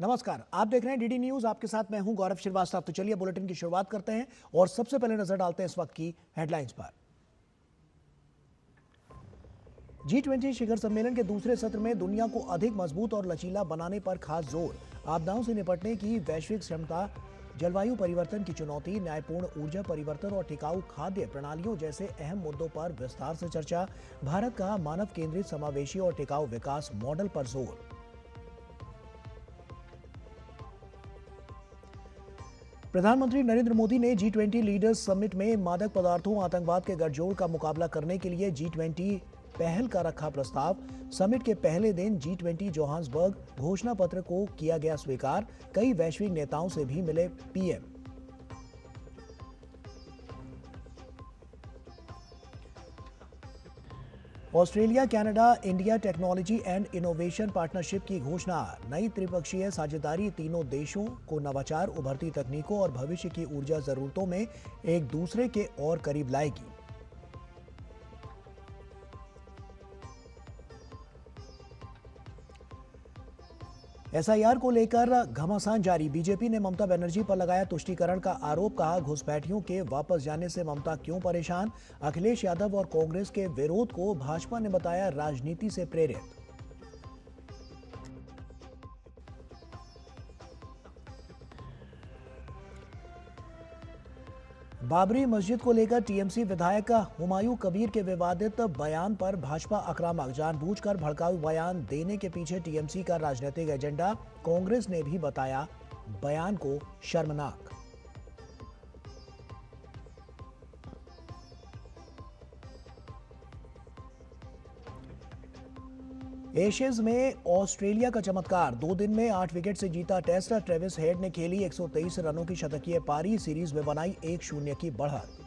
नमस्कार, आप देख रहे हैं डीडी न्यूज। आपके साथ मैं हूं गौरव श्रीवास्तव। तो चलिए बुलेटिन की शुरुआत करते हैं और सबसे पहले नजर डालते हैं इस वक्त की हेडलाइंस पर। G20 शिखर सम्मेलन के दूसरे सत्र में दुनिया को अधिक मजबूत और लचीला बनाने पर खास जोर। आपदाओं से निपटने की वैश्विक क्षमता, जलवायु परिवर्तन की चुनौती, न्यायपूर्ण ऊर्जा परिवर्तन और टिकाऊ खाद्य प्रणालियों जैसे अहम मुद्दों पर विस्तार से चर्चा। भारत का मानव केंद्रित, समावेशी और टिकाऊ विकास मॉडल पर जोर। प्रधानमंत्री नरेंद्र मोदी ने G20 लीडर्स समिट में मादक पदार्थों, आतंकवाद के गठजोड़ का मुकाबला करने के लिए G20 पहल का रखा प्रस्ताव। समिट के पहले दिन G20 जोहान्सबर्ग घोषणा पत्र को किया गया स्वीकार। कई वैश्विक नेताओं से भी मिले PM. Australia Canada India technology and innovation partnership की घोषणा। नई त्रिपक्षीय साझेदारी तीनों देशों को नवाचार, उभरती तकनीकों और भविष्य की ऊर्जा जरूरतों में एक दूसरे के और करीब लाएगी। एसआईआर को लेकर घमासान जारी। बीजेपी ने ममता बनर्जी पर लगाया तुष्टीकरण का आरोप। कहा, घुसपैठियों के वापस जाने से ममता क्यों परेशान। अखिलेश यादव और कांग्रेस के विरोध को भाजपा ने बताया राजनीति से प्रेरित। बाबरी मस्जिद को लेकर टीएमसी विधायक हुमायूं कबीर के विवादित बयान पर भाजपा आक्रामक। जानबूझकर भड़काऊ बयान देने के पीछे टीएमसी का राजनीतिक एजेंडा। कांग्रेस ने भी बताया बयान को शर्मनाक। एशेज में ऑस्ट्रेलिया का चमत्कार। 2 दिन में 8 विकेट से जीता टेस्ट। ट्रेविस हेड ने खेली 123 रनों की शतकीय पारी। सीरीज में बनाई 1-0 की बढ़त।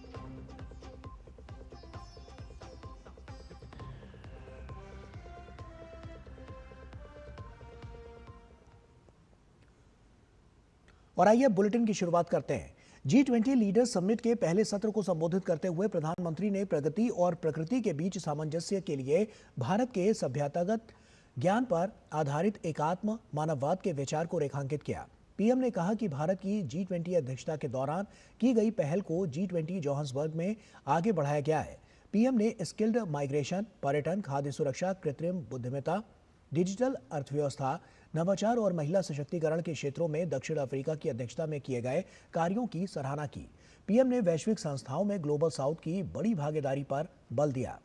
और आइए बुलेटिन की शुरुआत करते हैं। G20 लीडर्स समिट के पहले सत्र को संबोधित करते हुए प्रधानमंत्री ने प्रगति और प्रकृति के बीच सामंजस्य के लिए भारत के सभ्यतागत ज्ञान पर आधारित एकात्म मानववाद के विचार को रेखांकित किया। पीएम ने कहा कि भारत की G20 अध्यक्षता के दौरान की गई पहल को G20 जोहान्सबर्ग में आगे बढ़ाया गया है। पीएम ने स्किल्ड माइग्रेशन, पर्यटन, खाद्य सुरक्षा, कृत्रिम बुद्धिमत्ता, डिजिटल अर्थव्यवस्था, नवाचार और महिला सशक्तिकरण के क्षेत्रों में दक्षिण अफ्रीका की अध्यक्षता में किए गए कार्यों की सराहना की। पीएम ने वैश्विक संस्थाओं में ग्लोबल साउथ की बड़ी भागीदारी पर बल दिया।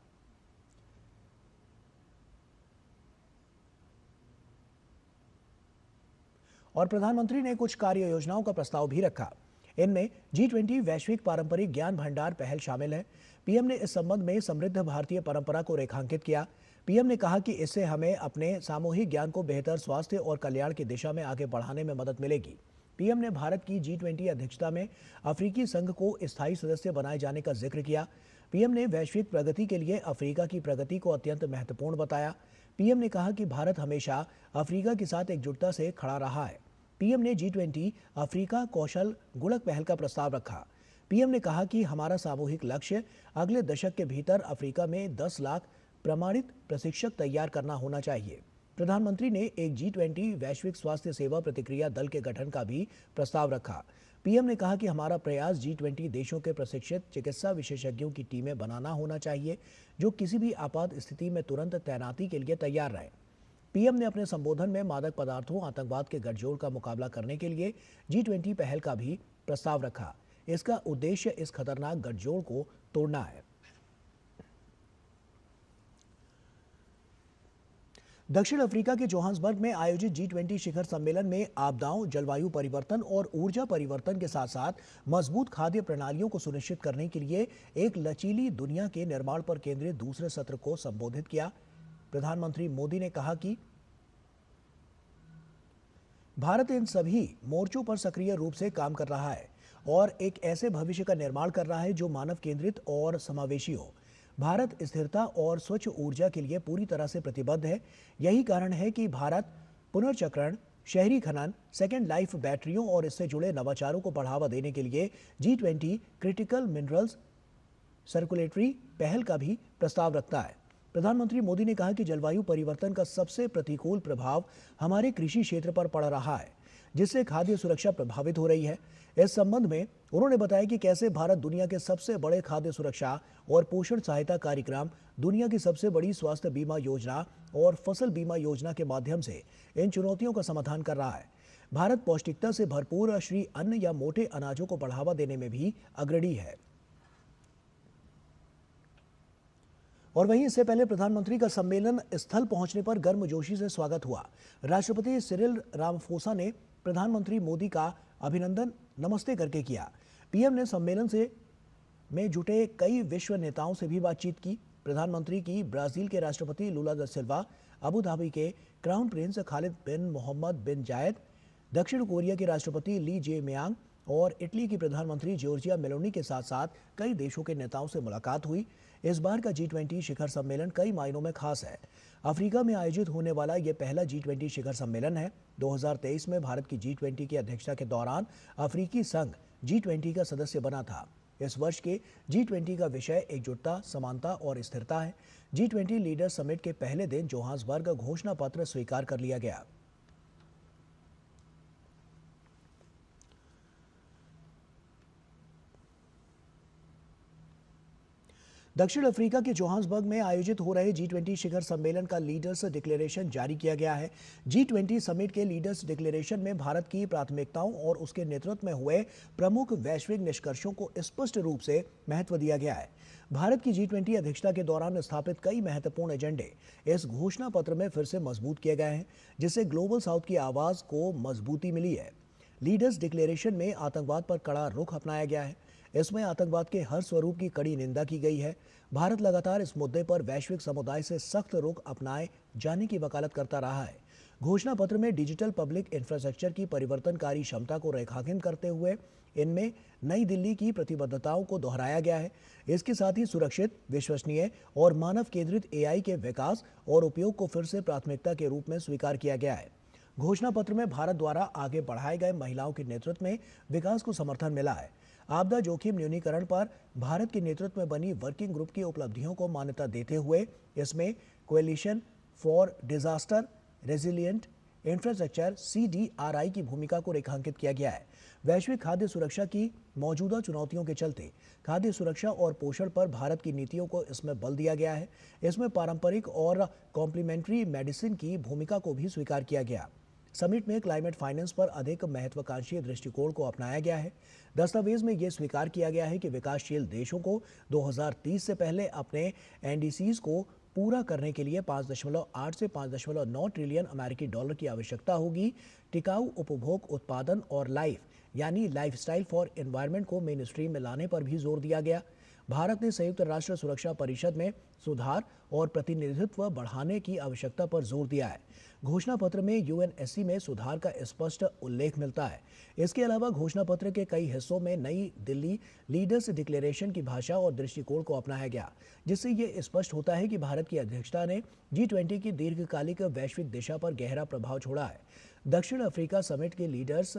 और प्रधानमंत्री ने कुछ कार्य योजनाओं का प्रस्ताव भी रखा। इनमें G20 वैश्विक पारंपरिक ज्ञान भंडार पहल शामिल है। पीएम ने इस संबंध में समृद्ध भारतीय परंपरा को रेखांकित किया। पीएम ने कहा कि इससे हमें अपने सामूहिक ज्ञान को बेहतर स्वास्थ्य और कल्याण की दिशा में आगे बढ़ाने में मदद मिलेगी। पीएम ने भारत की G20 अध्यक्षता में अफ्रीकी संघ को स्थायी सदस्य बनाए जाने का जिक्र किया। पीएम ने वैश्विक प्रगति के लिए अफ्रीका की प्रगति को अत्यंत महत्वपूर्ण बताया। पीएम ने कहा कि भारत हमेशा अफ्रीका के साथ एकजुटता से खड़ा रहा है। पीएम ने G20 अफ्रीका कौशल गुणक पहल का प्रस्ताव रखा। पीएम ने कहा कि हमारा सामूहिक लक्ष्य अगले दशक के भीतर अफ्रीका में 10 लाख प्रमाणित प्रशिक्षक तैयार करना होना चाहिए। प्रधानमंत्री ने एक G20 वैश्विक स्वास्थ्य सेवा प्रतिक्रिया दल के गठन का भी प्रस्ताव रखा। पीएम ने कहा कि हमारा प्रयास G20 देशों के प्रशिक्षित चिकित्सा विशेषज्ञों की टीमें बनाना होना चाहिए, जो किसी भी आपात स्थिति में तुरंत तैनाती के लिए तैयार रहें। पीएम ने अपने संबोधन में मादक पदार्थों, आतंकवाद के गठजोड़ का मुकाबला करने के लिए G20 पहल का भी प्रस्ताव रखा। इसका उद्देश्य इस खतरनाक गठजोड़ को तोड़ना है। दक्षिण अफ्रीका के जोहान्सबर्ग में आयोजित G20 शिखर सम्मेलन में आपदाओं, जलवायु परिवर्तन और ऊर्जा परिवर्तन के साथ साथ मजबूत खाद्य प्रणालियों को सुनिश्चित करने के लिए एक लचीली दुनिया के निर्माण पर केंद्रित दूसरे सत्र को संबोधित किया। प्रधानमंत्री मोदी ने कहा कि भारत इन सभी मोर्चों पर सक्रिय रूप से काम कर रहा है और एक ऐसे भविष्य का निर्माण कर रहा है जो मानव केंद्रित और समावेशी हो। भारत स्थिरता और स्वच्छ ऊर्जा के लिए पूरी तरह से प्रतिबद्ध है। यही कारण है कि भारत पुनर्चक्रण, शहरी खनन, सेकेंड लाइफ बैटरियों और इससे जुड़े नवाचारों को बढ़ावा देने के लिए G20 क्रिटिकल मिनरल्स सर्कुलेटरी पहल का भी प्रस्ताव रखता है। प्रधानमंत्री मोदी ने कहा कि जलवायु परिवर्तन का सबसे प्रतिकूल प्रभाव हमारे कृषि क्षेत्र पर पड़ रहा है। जिससे खाद्य सुरक्षा प्रभावित हो रही है। इस संबंध में उन्होंने बताया कि कैसे भारत दुनिया के सबसे बड़े खाद्य सुरक्षा और पोषण सहायता कार्यक्रम, दुनिया की सबसे बड़ी स्वास्थ्य बीमा योजना और फसल बीमा योजना के माध्यम से इन चुनौतियों का समाधान कर रहा है। भारत पौष्टिकता से भरपूर श्री अन्न या मोटे अनाजों को बढ़ावा देने में भी अग्रणी है। और वहीं इससे पहले प्रधानमंत्री का सम्मेलन स्थल पहुंचने पर गर्मजोशी से स्वागत हुआ। राष्ट्रपति सिरिल रामाफोसा ने प्रधानमंत्री मोदी का अभिनंदन नमस्ते करके किया। पीएम ने सम्मेलन से में जुटे कई विश्व नेताओं से भी बातचीत की। प्रधानमंत्री की ब्राजील के राष्ट्रपति लुला दा सिल्वा, अबू धाबी के क्राउन प्रिंस खालिद बिन मोहम्मद बिन जायद, दक्षिण कोरिया के राष्ट्रपति ली जे मियांग और इटली की प्रधानमंत्री जॉर्जिया मेलोनी के साथ साथ कई देशों के नेताओं से मुलाकात हुई। इस बार का G20 शिखर सम्मेलन कई मायनों में खास है। अफ्रीका में आयोजित होने वाला यह पहला G20 शिखर सम्मेलन है। 2023 में भारत की G20 की अध्यक्षता के दौरान अफ्रीकी संघ G20 का सदस्य बना था। इस वर्ष के G20 का विषय एकजुटता, समानता और स्थिरता है। G20 लीडर समिट के पहले दिन जोहान्सबर्ग घोषणा पत्र स्वीकार कर लिया गया। दक्षिण अफ्रीका के जोहान्सबर्ग में आयोजित हो रहे G20 शिखर सम्मेलन का लीडर्स डिक्लेरेशन जारी किया गया है। G20 समिट के लीडर्स डिक्लेरेशन में भारत की प्राथमिकताओं और उसके नेतृत्व में हुए प्रमुख वैश्विक निष्कर्षों को स्पष्ट रूप से महत्व दिया गया है। भारत की G20 अध्यक्षता के दौरान स्थापित कई महत्वपूर्ण एजेंडे इस घोषणा पत्र में फिर से मजबूत किए गए हैं, जिससे ग्लोबल साउथ की आवाज को मजबूती मिली है। लीडर्स डिक्लेरेशन में आतंकवाद पर कड़ा रुख अपनाया गया है। इसमें आतंकवाद के हर स्वरूप की कड़ी निंदा की गई है। भारत लगातार इस मुद्दे पर वैश्विक समुदाय से सख्त रुख अपनाए जाने की वकालत करता रहा है। घोषणा पत्र में डिजिटल पब्लिक इंफ्रास्ट्रक्चर की परिवर्तनकारी क्षमता को रेखांकित करते हुए इनमें नई दिल्ली की प्रतिबद्धताओं को दोहराया गया है। इसके साथ ही सुरक्षित, विश्वसनीय और मानव केंद्रित AI के विकास और उपयोग को फिर से प्राथमिकता के रूप में स्वीकार किया गया है। घोषणा पत्र में भारत द्वारा आगे बढ़ाए गए महिलाओं के नेतृत्व में विकास को समर्थन मिला है। आपदा जोखिम न्यूनीकरण पर भारत के नेतृत्व में बनी वर्किंग ग्रुप की उपलब्धियों को मान्यता देते हुए इसमें coalition for disaster resilient infrastructure CDRI की भूमिका को रेखांकित किया गया है। वैश्विक खाद्य सुरक्षा की मौजूदा चुनौतियों के चलते खाद्य सुरक्षा और पोषण पर भारत की नीतियों को इसमें बल दिया गया है। इसमें पारंपरिक और कॉम्प्लीमेंट्री मेडिसिन की भूमिका को भी स्वीकार किया गया। समिट में क्लाइमेट फाइनेंस पर अधिक महत्वाकांक्षी दृष्टिकोण को अपनाया गया है। दस्तावेज में यह स्वीकार किया गया है कि विकासशील देशों को 2030 से पहले अपने NDCs को पूरा करने के लिए 5.8 से 5.9 ट्रिलियन अमेरिकी डॉलर की आवश्यकता होगी। टिकाऊ उपभोग, उत्पादन और लाइफस्टाइल फॉर एनवायरनमेंट को मेन स्ट्रीम में लाने पर भी जोर दिया गया। भारत ने संयुक्त राष्ट्र सुरक्षा परिषद में सुधार और प्रतिनिधित्व बढ़ाने की आवश्यकता पर जोर दिया है। घोषणा पत्र में UNSC में सुधार का स्पष्ट उल्लेख मिलता है। इसके अलावा घोषणा पत्र के कई हिस्सों में नई दिल्ली लीडर्स डिक्लेरेशन की भाषा और दृष्टिकोण को अपनाया गया, जिससे ये स्पष्ट होता है कि भारत की अध्यक्षता ने G20 की दीर्घकालिक वैश्विक दिशा पर गहरा प्रभाव छोड़ा है। दक्षिण अफ्रीका समिट के लीडर्स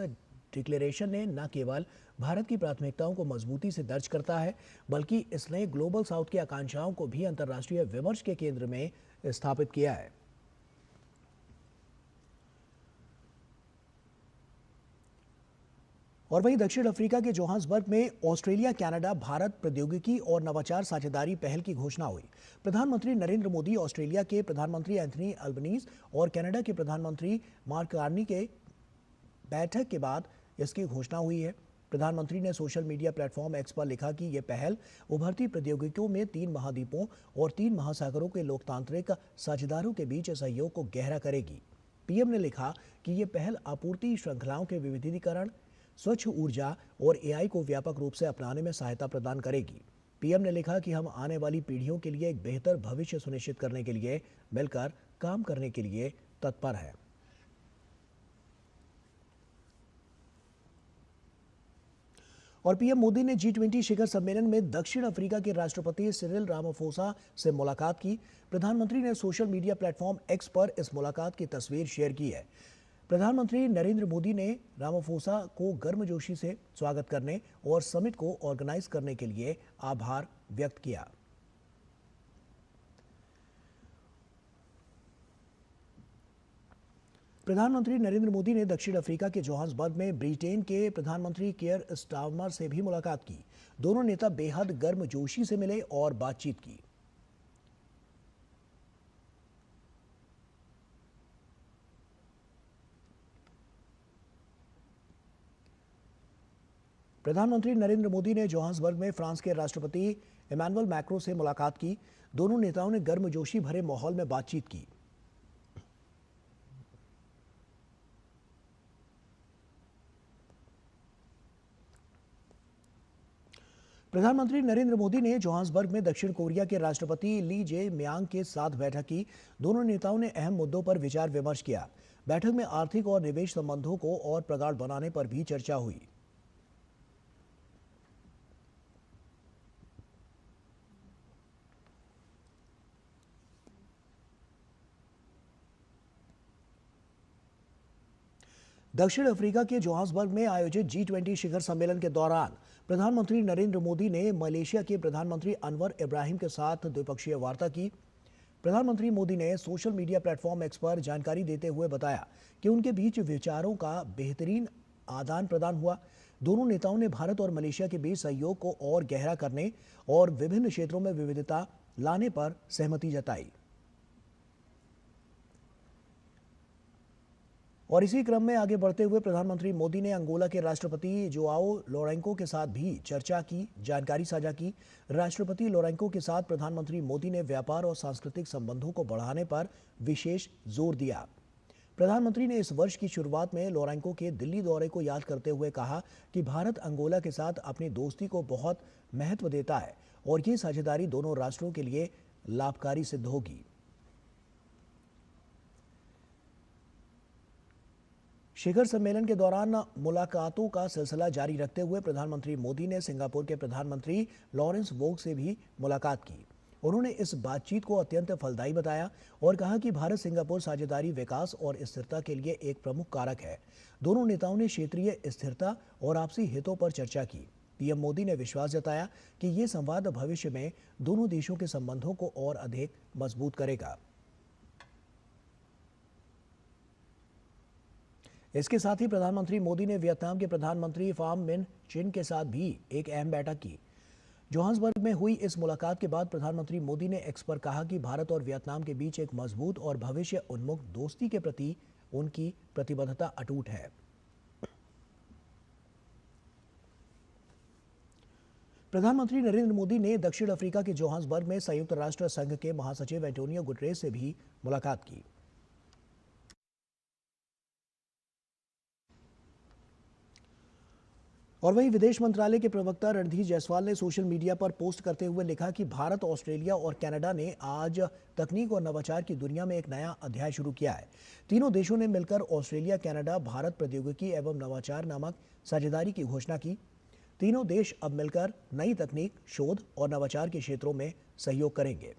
डिक्लेरेशन ने न केवल भारत की प्राथमिकताओं को मजबूती से दर्ज करता है, बल्कि इसने ग्लोबल साउथ की आकांक्षाओं को भी अंतर्राष्ट्रीय विमर्श के केंद्र में स्थापित किया है। और वहीं दक्षिण अफ्रीका के जोहान्सबर्ग में ऑस्ट्रेलिया कनाडा भारत प्रौद्योगिकी और नवाचार साझेदारी पहल की घोषणा हुई। प्रधानमंत्री नरेंद्र मोदी, ऑस्ट्रेलिया के प्रधानमंत्री एंथनी अल्बनीज और कनाडा के प्रधानमंत्री मार्क कार्नी के बैठक के बाद इसकी घोषणा हुई है। प्रधानमंत्री ने सोशल मीडिया प्लेटफॉर्म X पर लिखा कि यह पहल उभरती प्रौद्योगिकियों में 3 महाद्वीपों और 3 महासागरों के लोकतांत्रिक साझेदारों के बीच सहयोग को गहरा करेगी। पीएम ने लिखा कि यह पहल आपूर्ति श्रृंखलाओं के विविधीकरण, स्वच्छ ऊर्जा और AI को व्यापक रूप से अपनाने में सहायता प्रदान करेगी। पीएम ने लिखा कि हम आने वाली पीढ़ियों के लिए एक बेहतर भविष्य सुनिश्चित करने के लिए मिलकर काम करने के लिए तत्पर हैं। और पीएम मोदी ने G20 शिखर सम्मेलन में दक्षिण अफ्रीका के राष्ट्रपति सिरिल रामाफोसा से मुलाकात की। प्रधानमंत्री ने सोशल मीडिया प्लेटफॉर्म X पर इस मुलाकात की तस्वीर शेयर की है। प्रधानमंत्री नरेंद्र मोदी ने रामाफोसा को गर्मजोशी से स्वागत करने और समिट को ऑर्गेनाइज करने के लिए आभार व्यक्त किया। प्रधानमंत्री नरेंद्र मोदी ने दक्षिण अफ्रीका के जोहान्सबर्ग में ब्रिटेन के प्रधानमंत्री कियर स्टारमर से भी मुलाकात की। दोनों नेता बेहद गर्मजोशी से मिले और बातचीत की। प्रधानमंत्री नरेंद्र मोदी ने जोहान्सबर्ग में फ्रांस के राष्ट्रपति इमैनुअल मैक्रों से मुलाकात की। दोनों नेताओं ने गर्मजोशी भरे माहौल में बातचीत की। प्रधानमंत्री नरेंद्र मोदी ने जोहान्सबर्ग में दक्षिण कोरिया के राष्ट्रपति ली जे म्यांग के साथ बैठक की। दोनों नेताओं ने अहम मुद्दों पर विचार विमर्श किया। बैठक में आर्थिक और निवेश संबंधों को और प्रगाढ़ बनाने पर भी चर्चा हुई। दक्षिण अफ्रीका के जोहान्सबर्ग में आयोजित G20 शिखर सम्मेलन के दौरान प्रधानमंत्री नरेंद्र मोदी ने मलेशिया के प्रधानमंत्री अनवर इब्राहिम के साथ द्विपक्षीय वार्ता की। प्रधानमंत्री मोदी ने सोशल मीडिया प्लेटफॉर्म एक्स पर जानकारी देते हुए बताया कि उनके बीच विचारों का बेहतरीन आदान प्रदान हुआ। दोनों नेताओं ने भारत और मलेशिया के बीच सहयोग को और गहरा करने और विभिन्न क्षेत्रों में विविधता लाने पर सहमति जताई। और इसी क्रम में आगे बढ़ते हुए प्रधानमंत्री मोदी ने अंगोला के राष्ट्रपति जोआओ लोरेंको के साथ भी चर्चा की, जानकारी साझा की। राष्ट्रपति लोरेंको के साथ प्रधानमंत्री मोदी ने व्यापार और सांस्कृतिक संबंधों को बढ़ाने पर विशेष जोर दिया। प्रधानमंत्री ने इस वर्ष की शुरुआत में लोरेंको के दिल्ली दौरे को याद करते हुए कहा कि भारत अंगोला के साथ अपनी दोस्ती को बहुत महत्व देता है और ये साझेदारी दोनों राष्ट्रों के लिए लाभकारी सिद्ध होगी। शिखर सम्मेलन के दौरान मुलाकातों का सिलसिला जारी रखते हुए प्रधानमंत्री मोदी ने सिंगापुर के प्रधानमंत्री लॉरेंस वोंग से भी मुलाकात की। उन्होंने इस बातचीत को अत्यंत फलदायी बताया और कहा कि भारत सिंगापुर साझेदारी विकास और स्थिरता के लिए एक प्रमुख कारक है। दोनों नेताओं ने क्षेत्रीय स्थिरता और आपसी हितों पर चर्चा की। पीएम मोदी ने विश्वास जताया कि ये संवाद भविष्य में दोनों देशों के संबंधों को और अधिक मजबूत करेगा। इसके साथ ही प्रधानमंत्री मोदी ने वियतनाम के प्रधानमंत्री फाम मिन चिन के साथ भी एक अहम बैठक की। जोहान्सबर्ग में हुई इस मुलाकात के बाद प्रधानमंत्री मोदी ने एक्स पर कहा कि भारत और वियतनाम के बीच एक मजबूत और भविष्य उन्मुख दोस्ती के प्रति उनकी प्रतिबद्धता अटूट है। प्रधानमंत्री नरेंद्र मोदी ने दक्षिण अफ्रीका के जोहान्सबर्ग में संयुक्त राष्ट्र संघ के महासचिव एंटोनियो गुटरेस से भी मुलाकात की। और वहीं विदेश मंत्रालय के प्रवक्ता रणधीर जायसवाल ने सोशल मीडिया पर पोस्ट करते हुए लिखा कि भारत, ऑस्ट्रेलिया और कनाडा ने आज तकनीक और नवाचार की दुनिया में एक नया अध्याय शुरू किया है। तीनों देशों ने मिलकर ऑस्ट्रेलिया, कनाडा, भारत प्रौद्योगिकी एवं नवाचार नामक साझेदारी की घोषणा की। तीनों देश अब मिलकर नई तकनीक, शोध और नवाचार के क्षेत्रों में सहयोग करेंगे।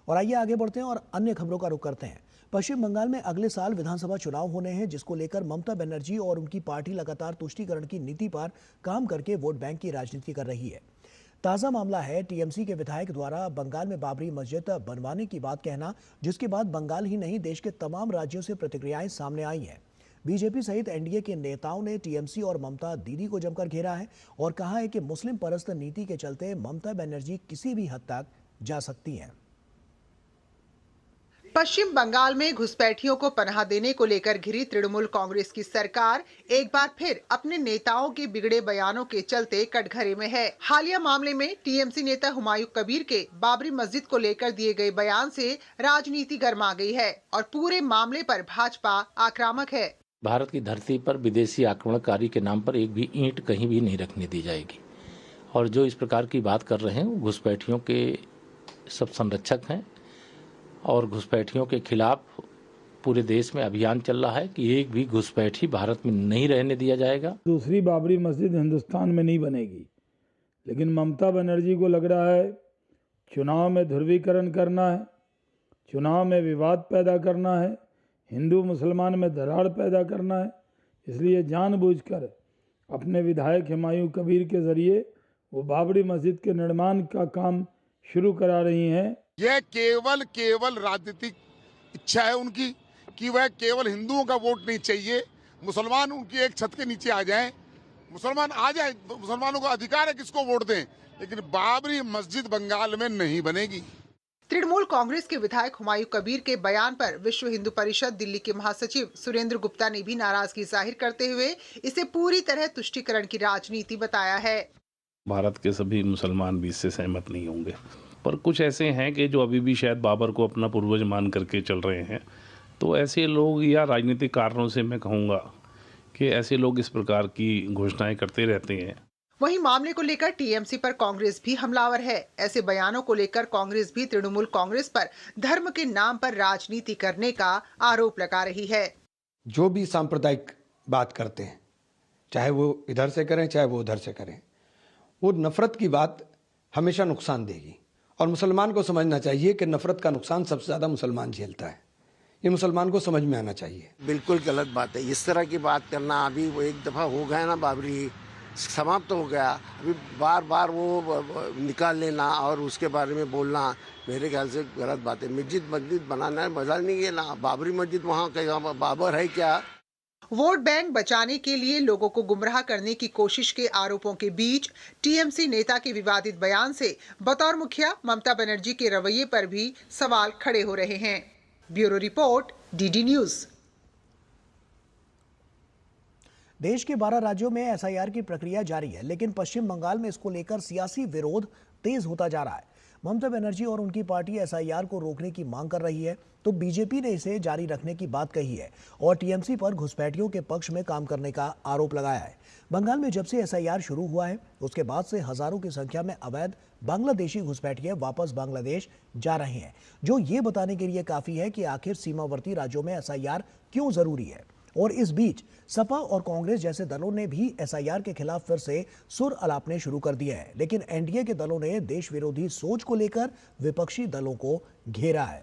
और आइए आगे बढ़ते हैं और अन्य खबरों का रुख करते हैं। पश्चिम बंगाल में अगले साल विधानसभा चुनाव होने हैं, जिसको लेकर ममता बनर्जी और उनकी पार्टी लगातार तुष्टीकरण की नीति पर काम करके वोट बैंक की राजनीति कर रही है। ताजा मामला है टीएमसी के विधायक द्वारा बंगाल में बाबरी मस्जिद बनवाने की बात कहना, जिसके बाद बंगाल ही नहीं देश के तमाम राज्यों से प्रतिक्रियाएं सामने आई हैं। बीजेपी सहित एनडीए के नेताओं ने टीएमसी और ममता दीदी को जमकर घेरा है और कहा है कि मुस्लिम परस्त नीति के चलते ममता बनर्जी किसी भी हद तक जा सकती हैं। पश्चिम बंगाल में घुसपैठियों को पनाह देने को लेकर घिरी तृणमूल कांग्रेस की सरकार एक बार फिर अपने नेताओं के बिगड़े बयानों के चलते कटघरे में है। हालिया मामले में टीएमसी नेता हुमायूं कबीर के बाबरी मस्जिद को लेकर दिए गए बयान से राजनीति गर्मा गई है और पूरे मामले पर भाजपा आक्रामक है। भारत की धरती पर विदेशी आक्रमणकारी के नाम पर एक भी ईंट कहीं भी नहीं रखने दी जाएगी। और जो इस प्रकार की बात कर रहे हैं वो घुसपैठियों के सब संरक्षक हैं और घुसपैठियों के खिलाफ पूरे देश में अभियान चल रहा है कि एक भी घुसपैठी भारत में नहीं रहने दिया जाएगा। दूसरी बाबरी मस्जिद हिंदुस्तान में नहीं बनेगी, लेकिन ममता बनर्जी को लग रहा है चुनाव में ध्रुवीकरण करना है, चुनाव में विवाद पैदा करना है, हिंदू मुसलमान में दरार पैदा करना है। इसलिए जानबूझकर अपने विधायक हुमायूं कबीर के जरिए वो बाबरी मस्जिद के निर्माण का काम शुरू करा रही हैं। यह केवल राजनीतिक इच्छा है उनकी कि वह केवल हिंदुओं का वोट नहीं चाहिए, मुसलमान उनकी एक छत के नीचे आ जाएं, मुसलमान आ जाए, मुसलमानों को अधिकार है किसको वोट दें, लेकिन बाबरी मस्जिद बंगाल में नहीं बनेगी। तृणमूल कांग्रेस के विधायक हुमायूं कबीर के बयान पर विश्व हिंदू परिषद दिल्ली के महासचिव सुरेंद्र गुप्ता ने भी नाराजगी जाहिर करते हुए इसे पूरी तरह तुष्टीकरण की राजनीति बताया है। भारत के सभी मुसलमान भी इससे सहमत नहीं होंगे, पर कुछ ऐसे हैं कि जो अभी भी शायद बाबर को अपना पूर्वज मान करके चल रहे हैं। तो ऐसे लोग या राजनीतिक कारणों से मैं कहूँगा कि ऐसे लोग इस प्रकार की घोषणाएं करते रहते हैं। वहीं मामले को लेकर टीएमसी पर कांग्रेस भी हमलावर है। ऐसे बयानों को लेकर कांग्रेस भी तृणमूल कांग्रेस पर धर्म के नाम पर राजनीति करने का आरोप लगा रही है। जो भी सांप्रदायिक बात करते हैं, चाहे वो इधर से करें चाहे वो उधर से करें, वो नफरत की बात हमेशा नुकसान देगी। और मुसलमान को समझना चाहिए कि नफरत का नुकसान सबसे ज़्यादा मुसलमान झेलता है। ये मुसलमान को समझ में आना चाहिए। बिल्कुल गलत बात है इस तरह की बात करना। अभी वो एक दफ़ा हो गया ना, बाबरी समाप्त हो गया, अभी बार बार वो निकाल लेना और उसके बारे में बोलना मेरे ख्याल से गलत बात है। मस्जिद बनाना मजा नहीं है ना, बाबरी मस्जिद वहाँ का बाबर है क्या? वोट बैंक बचाने के लिए लोगों को गुमराह करने की कोशिश के आरोपों के बीच टीएमसी नेता के विवादित बयान से बतौर मुखिया ममता बनर्जी के रवैये पर भी सवाल खड़े हो रहे हैं। Bureau report, DD news. देश के 12 राज्यों में एसआईआर की प्रक्रिया जारी है, लेकिन पश्चिम बंगाल में इसको लेकर सियासी विरोध तेज होता जा रहा है। ममता बनर्जी और उनकी पार्टी एसआईआर को रोकने की मांग कर रही है, तो बीजेपी ने इसे जारी रखने की बात कही है और टीएमसी पर घुसपैठियों के पक्ष में काम करने का आरोप लगाया है। बंगाल में जब से एसआईआर शुरू हुआ है, उसके बाद से हजारों की संख्या में अवैध बांग्लादेशी घुसपैठिए वापस बांग्लादेश जा रहे हैं, जो ये बताने के लिए काफी है कि आखिर सीमावर्ती राज्यों में एसआईआर क्यों जरूरी है। और इस बीच सपा और कांग्रेस जैसे दलों ने भी एसआईआर के खिलाफ फिर से सुर अलापने शुरू कर दिए हैं, लेकिन एनडीए के दलों ने देश विरोधी सोच को लेकर विपक्षी दलों को घेरा है।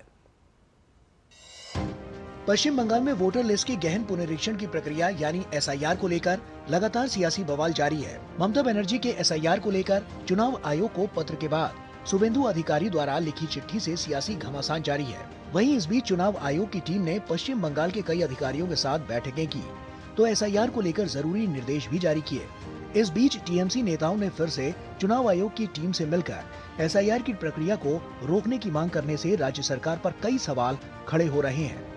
पश्चिम बंगाल में वोटर लिस्ट की गहन पुनरीक्षण की प्रक्रिया यानी एसआईआर को लेकर लगातार सियासी बवाल जारी है। ममता बनर्जी के एसआईआर को लेकर चुनाव आयोग को पत्र के बाद शुभेंदु अधिकारी द्वारा लिखी चिट्ठी से सियासी घमासान जारी है। वहीं इस बीच चुनाव आयोग की टीम ने पश्चिम बंगाल के कई अधिकारियों के साथ बैठकें की, तो एसआईआर को लेकर जरूरी निर्देश भी जारी किए। इस बीच टीएमसी नेताओं ने फिर से चुनाव आयोग की टीम से मिलकर एसआईआर की प्रक्रिया को रोकने की मांग करने से राज्य सरकार पर कई सवाल खड़े हो रहे हैं।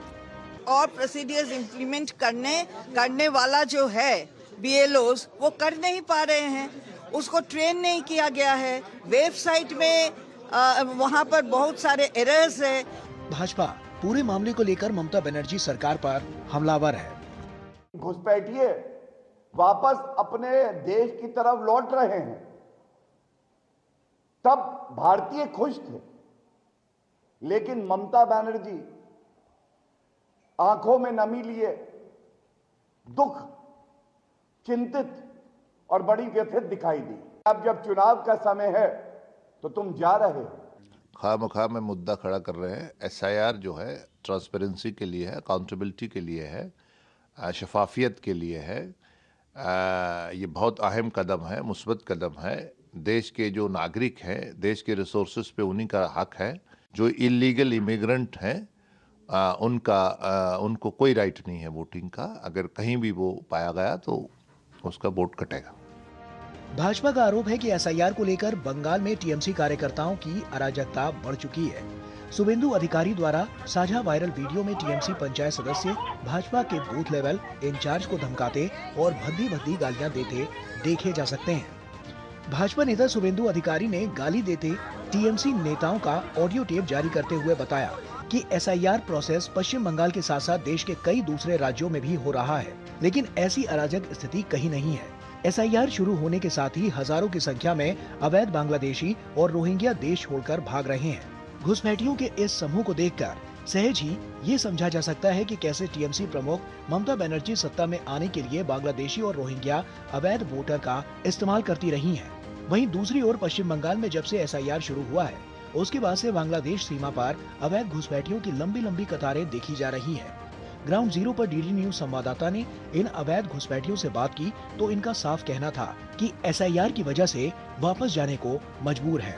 और प्रोसीडियर्स इम्प्लीमेंट करने वाला जो है बीएलओस, वो कर नहीं पा रहे हैं, उसको ट्रेन नहीं किया गया है। वेबसाइट में वहाँ पर बहुत सारे एरर्स है। भाजपा पूरे मामले को लेकर ममता बनर्जी सरकार पर हमलावर है। घुसपैठिए वापस अपने देश की तरफ लौट रहे हैं, तब भारतीय खुश थे, लेकिन ममता बनर्जी आंखों में नमी लिए दुख, चिंतित और बड़ी व्यथित दिखाई दी। अब जब चुनाव का समय है तो तुम जा रहे हो। खामखा में मुद्दा खड़ा कर रहे हैं। एसआईआर जो है ट्रांसपेरेंसी के लिए है, अकाउंटेबिलिटी के लिए है, शफाफियत के लिए है। ये बहुत अहम कदम है, मुस्बत कदम है। देश के जो नागरिक हैं, देश के रिसोर्सेज पे उन्हीं का हक है। जो इलीगल इमिग्रेंट हैं उनको कोई राइट नहीं है वोटिंग का। अगर कहीं भी वो पाया गया तो उसका वोट कटेगा। भाजपा का आरोप है कि एसआईआर को लेकर बंगाल में टीएमसी कार्यकर्ताओं की अराजकता बढ़ चुकी है। शुभेंदु अधिकारी द्वारा साझा वायरल वीडियो में टीएमसी पंचायत सदस्य भाजपा के बूथ लेवल इंचार्ज को धमकाते और भद्दी गालियां देते देखे जा सकते हैं। भाजपा नेता शुभेंदु अधिकारी ने गाली देते टीएमसी नेताओं का ऑडियो टेप जारी करते हुए बताया कि एसआईआर प्रोसेस पश्चिम बंगाल के साथ साथ देश के कई दूसरे राज्यों में भी हो रहा है, लेकिन ऐसी अराजक स्थिति कहीं नहीं है। एसआईआर शुरू होने के साथ ही हजारों की संख्या में अवैध बांग्लादेशी और रोहिंग्या देश छोड़कर भाग रहे हैं। घुसपैठियों के इस समूह को देखकर सहज ही ये समझा जा सकता है कि कैसे टीएमसी प्रमुख ममता बनर्जी सत्ता में आने के लिए बांग्लादेशी और रोहिंग्या अवैध वोटर का इस्तेमाल करती रही हैं। वहीं दूसरी ओर पश्चिम बंगाल में जब से एसआईआर शुरू हुआ है, उसके बाद से बांग्लादेश सीमा पर अवैध घुसपैठियों की लंबी कतारें देखी जा रही है। ग्राउंड जीरो पर डीडी न्यूज संवाददाता ने इन अवैध घुसपैठियों से बात की तो इनका साफ कहना था कि एसआईआर की वजह से वापस जाने को मजबूर है।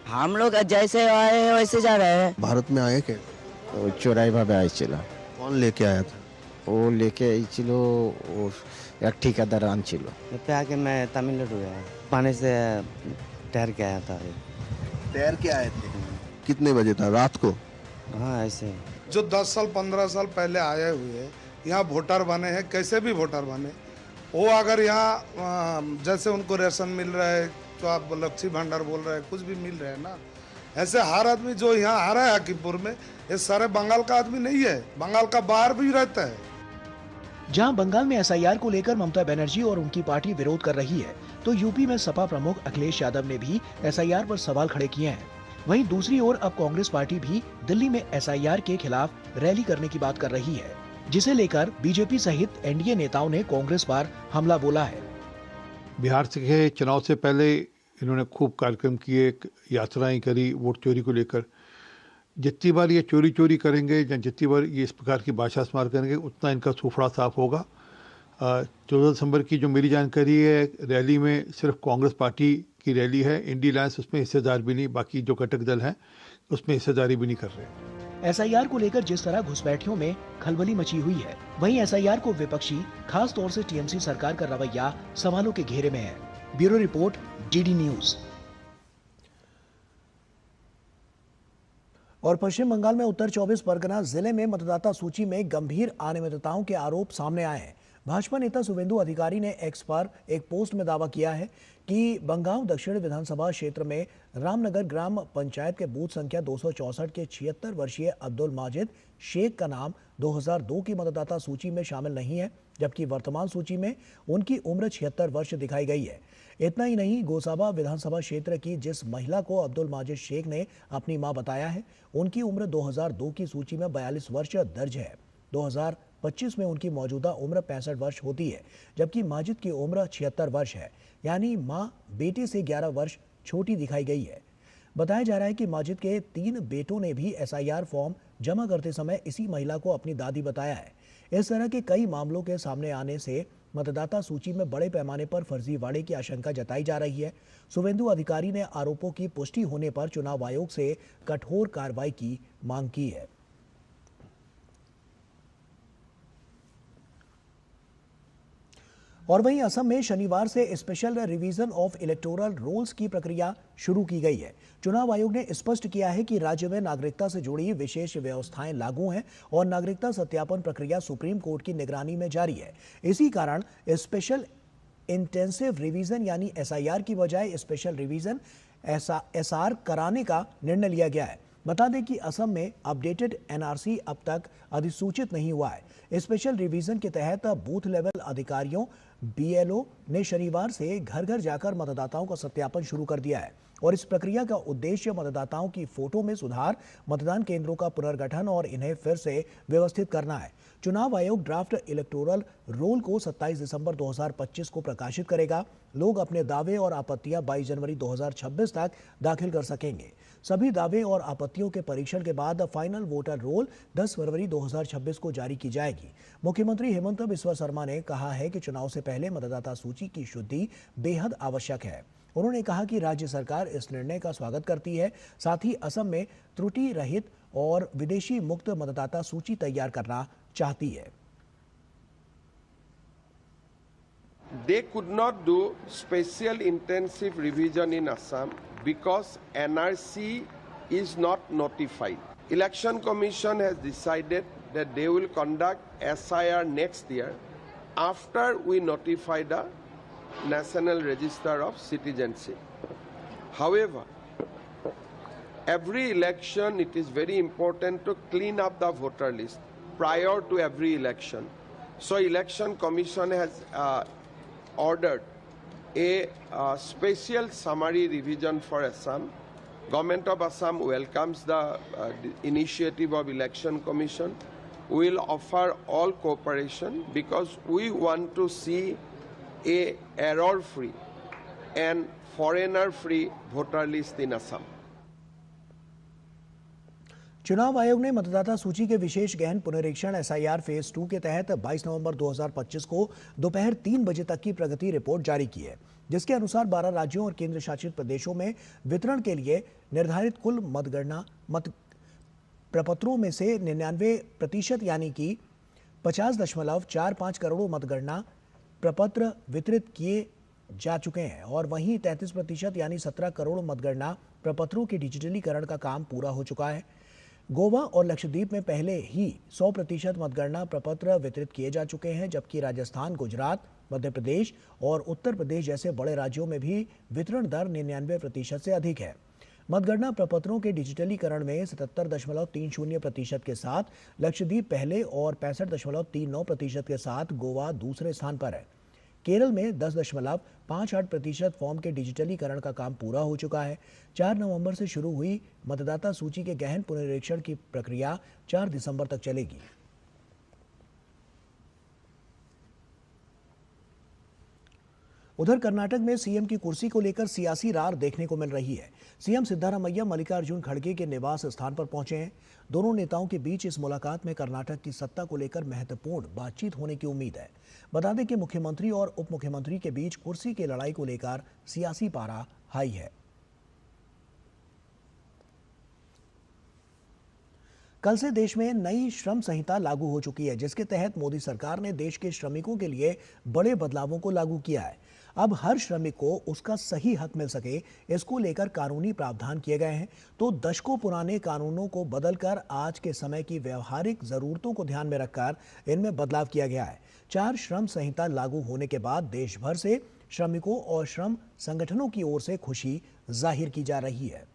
हम लोग जैसे आए हैं वैसे जा रहे हैं। भारत में आए के चोराई भावे आए। कौन लेके आया था? वो लेके एक ठेकेदार आनचिलो पे आके मैं तमिलनाडु गया, पानी से तैर के आया था। तैर के आए थे? कितने बजे था? रात को? हाँ ऐसे। जो 10 साल 15 साल पहले आए हुए यहाँ वोटर बने हैं, कैसे भी वोटर बने, वो अगर यहाँ जैसे उनको राशन मिल रहा है, जो आप लक्ष्मी भंडार बोल रहे हैं, कुछ भी मिल रहा है ना, ऐसे हर आदमी जो यहाँ आ रहा है हाकीमपुर में, ये सारे बंगाल का आदमी नहीं है, बंगाल का बाहर भी रहता है। जहां बंगाल में एसआईआर को लेकर ममता बनर्जी और उनकी पार्टी विरोध कर रही है, तो यूपी में सपा प्रमुख अखिलेश यादव ने भी एसआईआर पर सवाल खड़े किए हैं। वहीं दूसरी ओर अब कांग्रेस पार्टी भी दिल्ली में एसआईआर के खिलाफ रैली करने की बात कर रही है, जिसे लेकर बीजेपी सहित एनडीए नेताओं ने कांग्रेस पर हमला बोला है। बिहार के चुनाव से पहले इन्होंने खूब कार्यक्रम किए, यात्राएं करी वोट चोरी को लेकर। जितनी बार ये चोरी करेंगे या जितनी बार ये इस प्रकार की भाषा इस्तेमाल करेंगे, उतना इनका सूफड़ा साफ होगा। 14 दिसंबर की जो मेरी जानकारी है, रैली में सिर्फ कांग्रेस पार्टी की रैली है, इंडी अलायंस उसमें हिस्सेदार भी नहीं, बाकी जो घटक दल हैं उसमें हिस्सेदारी भी नहीं कर रहे। एसआईआर को लेकर जिस तरह घुसपैठियों में खलबली मची हुई है, वहीं एसआईआर को विपक्षी खास तौर से टीएमसी सरकार का रवैया सवालों के घेरे में है। Bureau report, DD news. और पश्चिम बंगाल में उत्तर 24 परगना जिले में मतदाता सूची में गंभीर अनियमितताओं के आरोप सामने आए हैं। भाजपा नेता शुभेंदु अधिकारी ने एक्स पर एक पोस्ट में दावा किया है कि बंगाल दक्षिण विधानसभा क्षेत्र में रामनगर ग्राम पंचायत के बूथ संख्या 264 के 76 वर्षीय अब्दुल माजिद शेख का नाम 2002 की मतदाता सूची में शामिल नहीं है, जबकि वर्तमान सूची में उनकी उम्र 76 वर्ष दिखाई गई है। इतना ही नहीं, गोसाबा विधानसभा क्षेत्र की जिस महिला को अब्दुल माजिद शेख ने अपनी मां बताया है, उनकी उम्र 2002 की सूची में 42 वर्ष दर्ज है। 2025 में उनकी मौजूदा उम्र 65 वर्ष होती है, जबकि माजिद की उम्र 76 वर्ष है, यानी मां बेटे से 11 वर्ष छोटी दिखाई गई है। बताया जा रहा है कि माजिद के 3 बेटों ने भी एसआईआर फॉर्म जमा करते समय इसी महिला को अपनी दादी बताया है। इस तरह के कई मामलों के सामने आने से मतदाता सूची में बड़े पैमाने पर फर्जीवाड़े की आशंका जताई जा रही है। शुभेंदु अधिकारी ने आरोपों की पुष्टि होने पर चुनाव आयोग से कठोर कार्रवाई की मांग की है। और वहीं असम में शनिवार से special revision of electoral rolls की प्रक्रिया शुरू की गई है। चुनाव आयोग ने स्पष्ट किया है कि राज्य में नागरिकता से जुड़ी विशेष व्यवस्थाएं लागू हैं और नागरिकता सत्यापन प्रक्रिया सुप्रीम कोर्ट की निगरानी में जारी है। इसी कारण स्पेशल इंटेंसिव रिवीजन यानी एसआईआर की बजाय स्पेशल रिवीजन एसआर कराने का निर्णय लिया गया है। बता दें कि असम में अपडेटेड एनआरसी अब तक अधिसूचित नहीं हुआ है। स्पेशल रिवीजन के तहत बूथ लेवल अधिकारियों बीएलओ ने शनिवार से घर घर जाकर मतदाताओं का सत्यापन शुरू कर दिया है और इस प्रक्रिया का उद्देश्य मतदाताओं की फोटो में सुधार, मतदान केंद्रों का पुनर्गठन और इन्हें फिर से व्यवस्थित करना है। चुनाव आयोग ड्राफ्ट इलेक्टोरल रोल को 27 दिसंबर 2025 को प्रकाशित करेगा। लोग अपने दावे और आपत्तियां 22 जनवरी 2026 तक दाखिल कर सकेंगे। सभी दावे और आपत्तियों के परीक्षण के बाद फाइनल वोटर रोल 10 फरवरी 2026 को जारी की जाएगी। मुख्यमंत्री हेमंत बिस्वा शर्मा ने कहा है कि चुनाव से पहले मतदाता सूची की शुद्धि बेहद आवश्यक है। उन्होंने कहा कि राज्य सरकार इस निर्णय का स्वागत करती है, साथ ही असम में त्रुटि रहित और विदेशी मुक्त मतदाता सूची तैयार करना चाहती है। They could not do special intensive revision in Assam because NRC is not notified. Election Commission has decided that they will conduct SIR next year after we notify the National Register of Citizenship. However, every election it is very important to clean up the voter list prior to every election. So Election Commission has ordered a special summary revision for Assam. Government of Assam welcomes the initiative of Election Commission. We will offer all cooperation because we want to see a error-free and foreigner-free voter list in Assam. चुनाव आयोग ने मतदाता सूची के विशेष गहन पुनरीक्षण SIR phase 2 के तहत 22 नवंबर 2025 को दोपहर 3 बजे तक की प्रगति रिपोर्ट जारी की है, जिसके अनुसार 12 राज्यों और केंद्र शासित प्रदेशों में वितरण के लिए निर्धारित कुल मतगणना प्रपत्रों में से 99% यानी कि 50.45 करोड़ मतगणना प्रपत्र वितरित किए जा चुके हैं और वहीं 33% यानी 17 करोड़ मतगणना प्रपत्रों के डिजिटलीकरण का काम पूरा हो चुका है। गोवा और लक्षद्वीप में पहले ही 100% मतगणना प्रपत्र वितरित किए जा चुके हैं, जबकि राजस्थान, गुजरात, मध्य प्रदेश और उत्तर प्रदेश जैसे बड़े राज्यों में भी वितरण दर 99% से अधिक है। मतगणना प्रपत्रों के डिजिटलीकरण में 77.30% के साथ लक्षद्वीप पहले और 65.39% के साथ गोवा दूसरे स्थान पर है। केरल में 10.58% फॉर्म के डिजिटलीकरण का काम पूरा हो चुका है। 4 नवंबर से शुरू हुई मतदाता सूची के गहन पुनरीक्षण की प्रक्रिया 4 दिसंबर तक चलेगी। उधर कर्नाटक में सीएम की कुर्सी को लेकर सियासी रार देखने को मिल रही है। सीएम सिद्धारमैया मल्लिकार्जुन खड़गे के निवास स्थान पर पहुंचे हैं। दोनों नेताओं के बीच इस मुलाकात में कर्नाटक की सत्ता को लेकर महत्वपूर्ण बातचीत होने की उम्मीद है। बता दें कि मुख्यमंत्री और उप मुख्यमंत्री के बीच कुर्सी की लड़ाई को लेकर सियासी पारा हाई है। कल से देश में नई श्रम संहिता लागू हो चुकी है, जिसके तहत मोदी सरकार ने देश के श्रमिकों के लिए बड़े बदलावों को लागू किया है। अब हर श्रमिक को उसका सही हक मिल सके, इसको लेकर कानूनी प्रावधान किए गए हैं। तो दशकों पुराने कानूनों को बदलकर आज के समय की व्यवहारिक जरूरतों को ध्यान में रखकर इनमें बदलाव किया गया है। 4 श्रम संहिता लागू होने के बाद देश भर से श्रमिकों और श्रम संगठनों की ओर से खुशी जाहिर की जा रही है।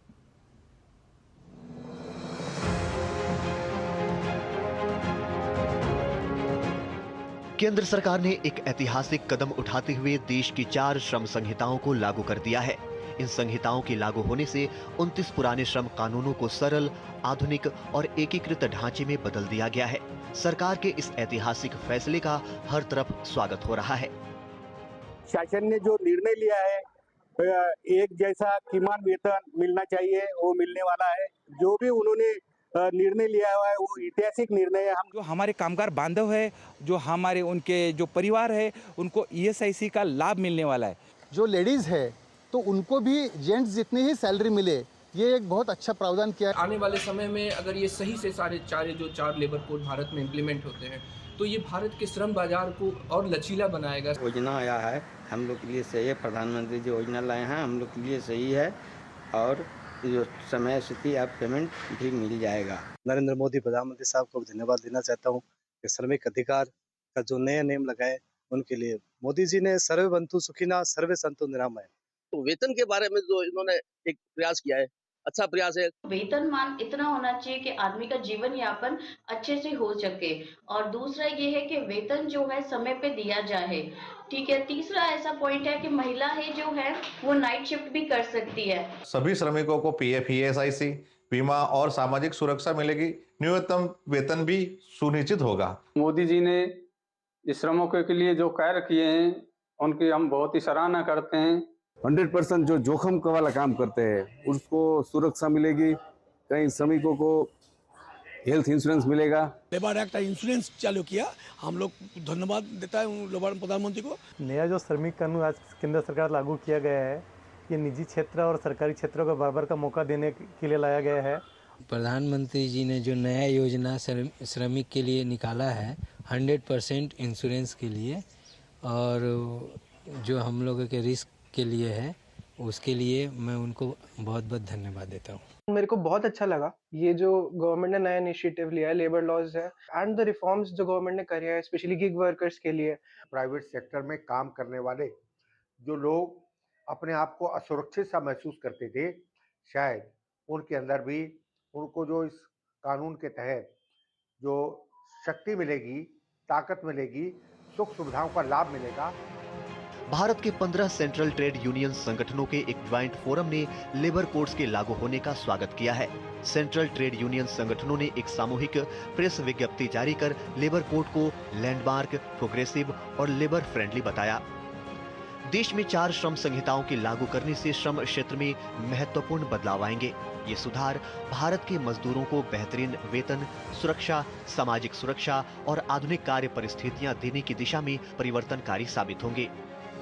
केंद्र सरकार ने एक ऐतिहासिक कदम उठाते हुए देश की 4 श्रम संहिताओं को लागू कर दिया है। इन संहिताओं के लागू होने से 29 पुराने श्रम कानूनों को सरल, आधुनिक और एकीकृत ढांचे में बदल दिया गया है। सरकार के इस ऐतिहासिक फैसले का हर तरफ स्वागत हो रहा है। शासन ने जो निर्णय लिया है, एक जैसा कीमान वेतन मिलना चाहिए, वो मिलने वाला है। जो भी उन्होंने निर्णय लिया हुआ है वो ऐतिहासिक निर्णय है। जो हमारे कामगार बांधव है, जो हमारे उनके जो परिवार है, उनको ईएसआईसी का लाभ मिलने वाला है। जो लेडीज है तो उनको भी जेंट्स जितनी ही सैलरी मिले, ये एक बहुत अच्छा प्रावधान किया है। आने वाले समय में अगर ये सही से सारे 4 लेबर कोड भारत में इम्प्लीमेंट होते हैं तो ये भारत के श्रम बाजार को और लचीला बनाएगा। योजना आया है हम लोग के लिए सही है, प्रधानमंत्री जी योजना लाए हैं हम लोग के लिए सही है और जो समय स्थिति आप पेमेंट भी मिल जाएगा। नरेंद्र मोदी प्रधानमंत्री साहब को धन्यवाद देना चाहता हूं कि श्रमिक अधिकार का जो नया नियम लगाए उनके लिए मोदी जी ने सर्वे बंधु सुखिना सर्वे संतु निरामय। तो वेतन के बारे में जो इन्होंने एक प्रयास किया है, अच्छा प्रयास है। वेतनमान इतना होना चाहिए कि आदमी का जीवन यापन अच्छे से हो सके और दूसरा ये है कि वेतन जो है समय पे दिया जाए। ठीक है। तीसरा ऐसा पॉइंट है कि महिला है जो है वो नाइट शिफ्ट भी कर सकती है। सभी श्रमिकों को पीएफ, ईएसआईसी, बीमा और सामाजिक सुरक्षा मिलेगी। न्यूनतम वेतन भी सुनिश्चित होगा। मोदी जी ने श्रमिकों के लिए जो कार्य किए हैं उनकी हम बहुत ही सराहना करते हैं। 100% जो जोखिम वाला काम करते हैं उसको सुरक्षा मिलेगी। कई श्रमिकों को हेल्थ इंश्योरेंस मिलेगा। लेबर एक्ट इंश्योरेंस चालू किया, हम लोग धन्यवाद देता है लेबर प्रधानमंत्री को। नया जो श्रमिक कानून आज केंद्र सरकार लागू किया गया है, ये निजी क्षेत्र और सरकारी क्षेत्रों को बराबर का मौका देने के लिए लाया गया है। प्रधानमंत्री जी ने जो नया योजना श्रमिक के लिए निकाला है 100% इंश्योरेंस के लिए, और जो हम लोगों के रिस्क के लिए है, उसके लिए मैं उनको बहुत बहुत धन्यवाद देता हूँ। मेरे को बहुत अच्छा लगा ये जो गवर्नमेंट ने नया इनिशिएटिव लिया है, लेबर लॉज है एंड द रिफॉर्म्स जो गवर्नमेंट ने करे हैं स्पेशली गिग वर्कर्स के लिए। प्राइवेट सेक्टर में काम करने वाले जो लोग अपने आप को असुरक्षित सा महसूस करते थे, शायद उनके अंदर भी उनको जो इस कानून के तहत जो शक्ति मिलेगी, ताकत मिलेगी, सुख सुविधाओं का लाभ मिलेगा। भारत के 15 सेंट्रल ट्रेड यूनियन संगठनों के एक ज्वाइंट फोरम ने लेबर कोड्स के लागू होने का स्वागत किया है। सेंट्रल ट्रेड यूनियन संगठनों ने एक सामूहिक प्रेस विज्ञप्ति जारी कर लेबर कोड को लैंडमार्क, प्रोग्रेसिव और लेबर फ्रेंडली बताया। देश में 4 श्रम संहिताओं के लागू करने से श्रम क्षेत्र में महत्वपूर्ण बदलाव आएंगे। ये सुधार भारत के मजदूरों को बेहतरीन वेतन, सुरक्षा, सामाजिक सुरक्षा और आधुनिक कार्य परिस्थितियां देने की दिशा में परिवर्तनकारी साबित होंगे।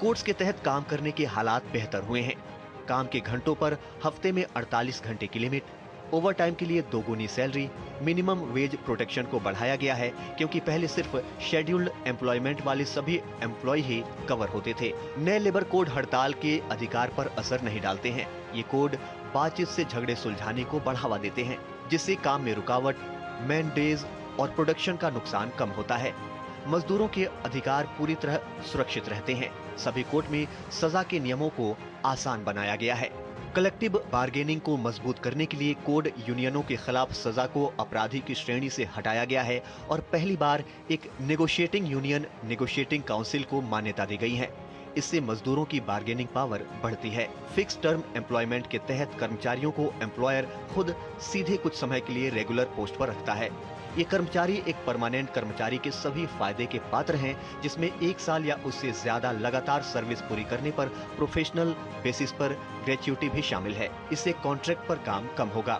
कोड्स के तहत काम करने के हालात बेहतर हुए हैं। काम के घंटों पर हफ्ते में 48 घंटे की लिमिट, ओवर टाइम के लिए 2 गुनी सैलरी, मिनिमम वेज प्रोटेक्शन को बढ़ाया गया है क्योंकि पहले सिर्फ शेड्यूल्ड एम्प्लॉयमेंट वाले सभी एम्प्लॉय ही कवर होते थे। नए लेबर कोड हड़ताल के अधिकार पर असर नहीं डालते हैं। ये कोड बातचीत से झगड़े सुलझाने को बढ़ावा देते हैं, जिससे काम में रुकावट, मैन डेज और प्रोडक्शन का नुकसान कम होता है। मजदूरों के अधिकार पूरी तरह सुरक्षित रहते हैं। सभी कोर्ट में सजा के नियमों को आसान बनाया गया है। कलेक्टिव बार्गेनिंग को मजबूत करने के लिए कोड यूनियनों के खिलाफ सजा को अपराधी की श्रेणी से हटाया गया है और पहली बार एक नेगोशिएटिंग यूनियन नेगोशिएटिंग काउंसिल को मान्यता दी गई है। इससे मजदूरों की बार्गेनिंग पावर बढ़ती है। फिक्स टर्म एम्प्लॉयमेंट के तहत कर्मचारियों को एम्प्लॉयर खुद सीधे कुछ समय के लिए रेगुलर पोस्ट पर रखता है। ये कर्मचारी एक परमानेंट कर्मचारी के सभी फायदे के पात्र हैं, जिसमें 1 साल या उससे ज्यादा लगातार सर्विस पूरी करने पर प्रोफेशनल बेसिस पर ग्रेच्युटी भी शामिल है। इससे कॉन्ट्रैक्ट पर काम कम होगा।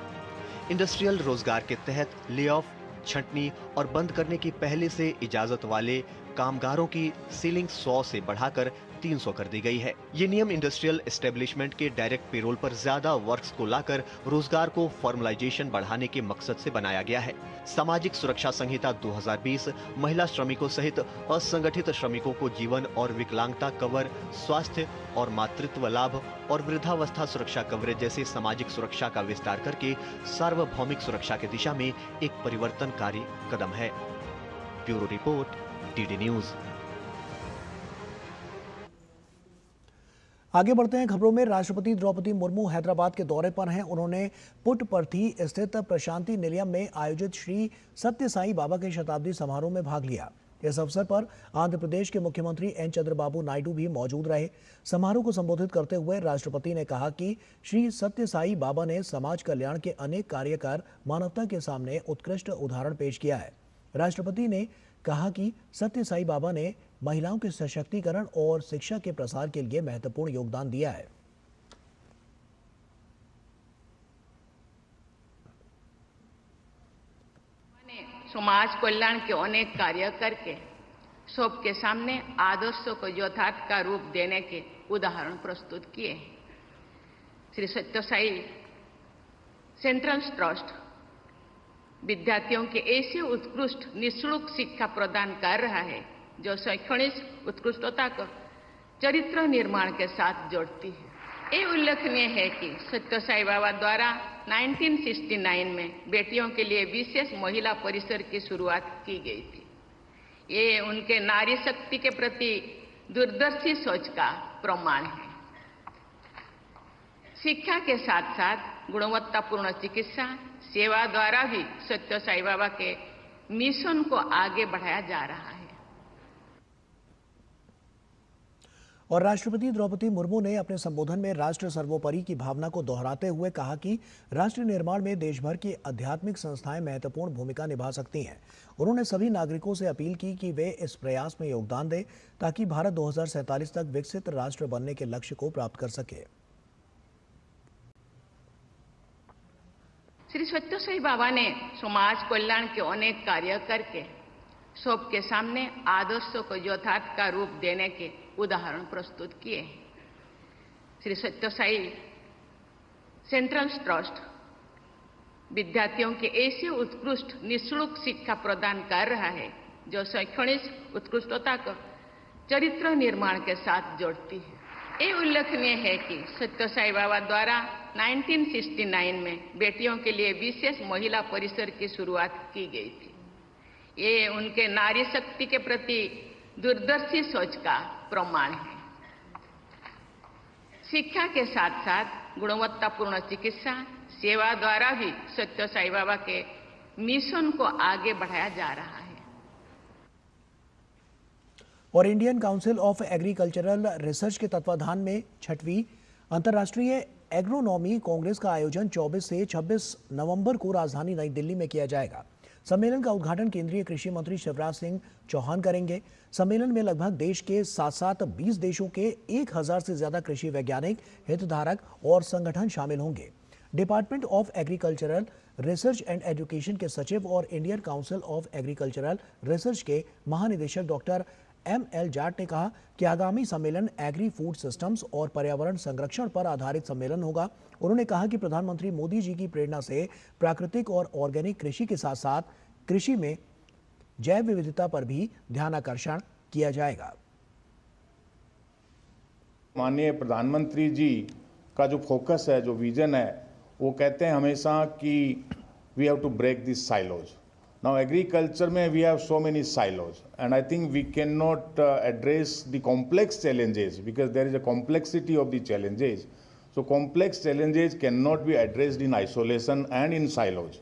इंडस्ट्रियल रोजगार के तहत ले ऑफ, छंटनी और बंद करने की पहले से इजाजत वाले कामगारों की सीलिंग 100 से बढ़ाकर 300 कर दी गई है। ये नियम इंडस्ट्रियल एस्टेब्लिशमेंट के डायरेक्ट पेरोल पर ज्यादा वर्क्स को लाकर रोजगार को फॉर्मलाइजेशन बढ़ाने के मकसद से बनाया गया है। सामाजिक सुरक्षा संहिता 2020 महिला श्रमिकों सहित असंगठित श्रमिकों को जीवन और विकलांगता कवर, स्वास्थ्य और मातृत्व लाभ और वृद्धावस्था सुरक्षा कवरेज जैसे सामाजिक सुरक्षा का विस्तार करके सार्वभौमिक सुरक्षा की दिशा में एक परिवर्तनकारी कदम है। Bureau report, DD news. आगे बढ़ते हैं खबरों में। राष्ट्रपति द्रौपदी मुर्मू हैदराबाद के दौरे पर हैं। उन्होंने पुट्टपर्थी स्थित प्रशांति निलयम में आयोजित श्री सत्य साई बाबा के शताब्दी समारोह में भाग लिया। इस अवसर पर आंध्र प्रदेश के मुख्यमंत्री एन चंद्रबाबू नायडू भी मौजूद रहे। समारोह को संबोधित करते हुए राष्ट्रपति ने कहा कि श्री सत्य साई बाबा ने समाज कल्याण के अनेक कार्य कर मानवता के सामने उत्कृष्ट उदाहरण पेश किया है। राष्ट्रपति ने कहा कि सत्य साई बाबा ने महिलाओं के सशक्तिकरण और शिक्षा के प्रसार के लिए महत्वपूर्ण योगदान दिया है। समाज कल्याण के अनेक कार्य करके सबके सामने आदर्शों को यथार्थ का रूप देने के उदाहरण प्रस्तुत किए। श्री सत्य साई सेंट्रल ट्रस्ट विद्यार्थियों के ऐसे उत्कृष्ट निःशुल्क शिक्षा प्रदान कर रहा है जो शैक्षणिक उत्कृष्टता को चरित्र निर्माण के साथ जोड़ती है। ये उल्लेखनीय है कि सत्य साई बाबा द्वारा 1969 में बेटियों के लिए विशेष महिला परिसर की शुरुआत की गई थी। ये उनके नारी शक्ति के प्रति दूरदर्शी सोच का प्रमाण है। शिक्षा के साथ साथ गुणवत्तापूर्ण चिकित्सा सेवा द्वारा भी सत्य साई बाबा के मिशन को आगे बढ़ाया जा रहा है। और राष्ट्रपति द्रौपदी मुर्मू ने अपने संबोधन में राष्ट्र सर्वोपरि की भावना को दोहराते हुए कहा कि राष्ट्र निर्माण में देश भर की आध्यात्मिक संस्थाएं महत्वपूर्ण भूमिका निभा सकती हैं। उन्होंने सभी नागरिकों से अपील की कि वे इस प्रयास में योगदान दें ताकि भारत 2047 तक विकसित राष्ट्र बनने के लक्ष्य को प्राप्त कर सके। श्री सत्य साई बाबा ने समाज कल्याण के अनेक कार्य करके सबके सामने आदर्शों को यथार्थ का रूप देने के उदाहरण प्रस्तुत किए। श्री सत्य साई सेंट्रल ट्रस्ट विद्यार्थियों के ऐसे उत्कृष्ट निःशुल्क शिक्षा प्रदान कर रहा है जो शैक्षणिक उत्कृष्टता को चरित्र निर्माण के साथ जोड़ती है। ये उल्लेखनीय है कि सत्य साई बाबा द्वारा 1969 में बेटियों के लिए विशेष महिला परिसर की शुरुआत की गई थी। ये उनके नारी शक्ति के प्रति दूरदर्शी सोच का प्रमाण है। शिक्षा के साथ साथ गुणवत्तापूर्ण चिकित्सा सेवा द्वारा भी सत्य साई बाबा के मिशन को आगे बढ़ाया जा रहा है। और Indian council of agricultural research के तत्वाधान में 6वीं अंतर्राष्ट्रीय एग्रोनॉमी कांग्रेस का आयोजन 24 से 26 नवंबर को राजधानी नई दिल्ली में किया जाएगा। सम्मेलन का उद्घाटन केंद्रीय कृषि मंत्री शिवराज सिंह चौहान करेंगे। सम्मेलन में लगभग देश के साथ साथ 20 देशों के 1000 से ज्यादा कृषि वैज्ञानिक, हितधारक और संगठन शामिल होंगे। Department of agricultural research and education के सचिव और Indian council of agricultural research के महानिदेशक डॉक्टर ML जाट ने कहा कि आगामी सम्मेलन एग्री फूड सिस्टम्स और पर्यावरण संरक्षण पर आधारित सम्मेलन होगा। उन्होंने कहा कि प्रधानमंत्री मोदी जी की प्रेरणा से प्राकृतिक और ऑर्गेनिक कृषि के साथ साथ कृषि में जैव विविधता पर भी ध्यानाकर्षण किया जाएगा। माननीय प्रधानमंत्री जी का जो फोकस है, जो विजन है, वो कहते हैं हमेशा कि we have to break this silos. Now agriculture में we have so many silos and I think we cannot address the complex challenges because there is a complexity of the challenges. So complex challenges cannot be addressed in isolation and in silos.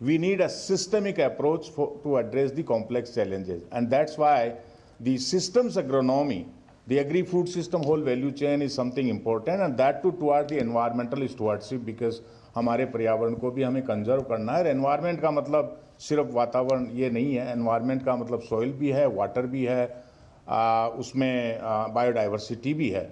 We need a systemic approach to address the complex challenges, and that's why the systems agronomy, the agri-food system whole value chain is something important, and that too toward the environmental stewardship because हमारे पर्यावरण को भी हमें conserve करना है। Environment का मतलब सिर्फ वातावरण ये नहीं है, एनवायरनमेंट का मतलब सॉइल भी है, वाटर भी है, उसमें बायोडाइवर्सिटी भी है।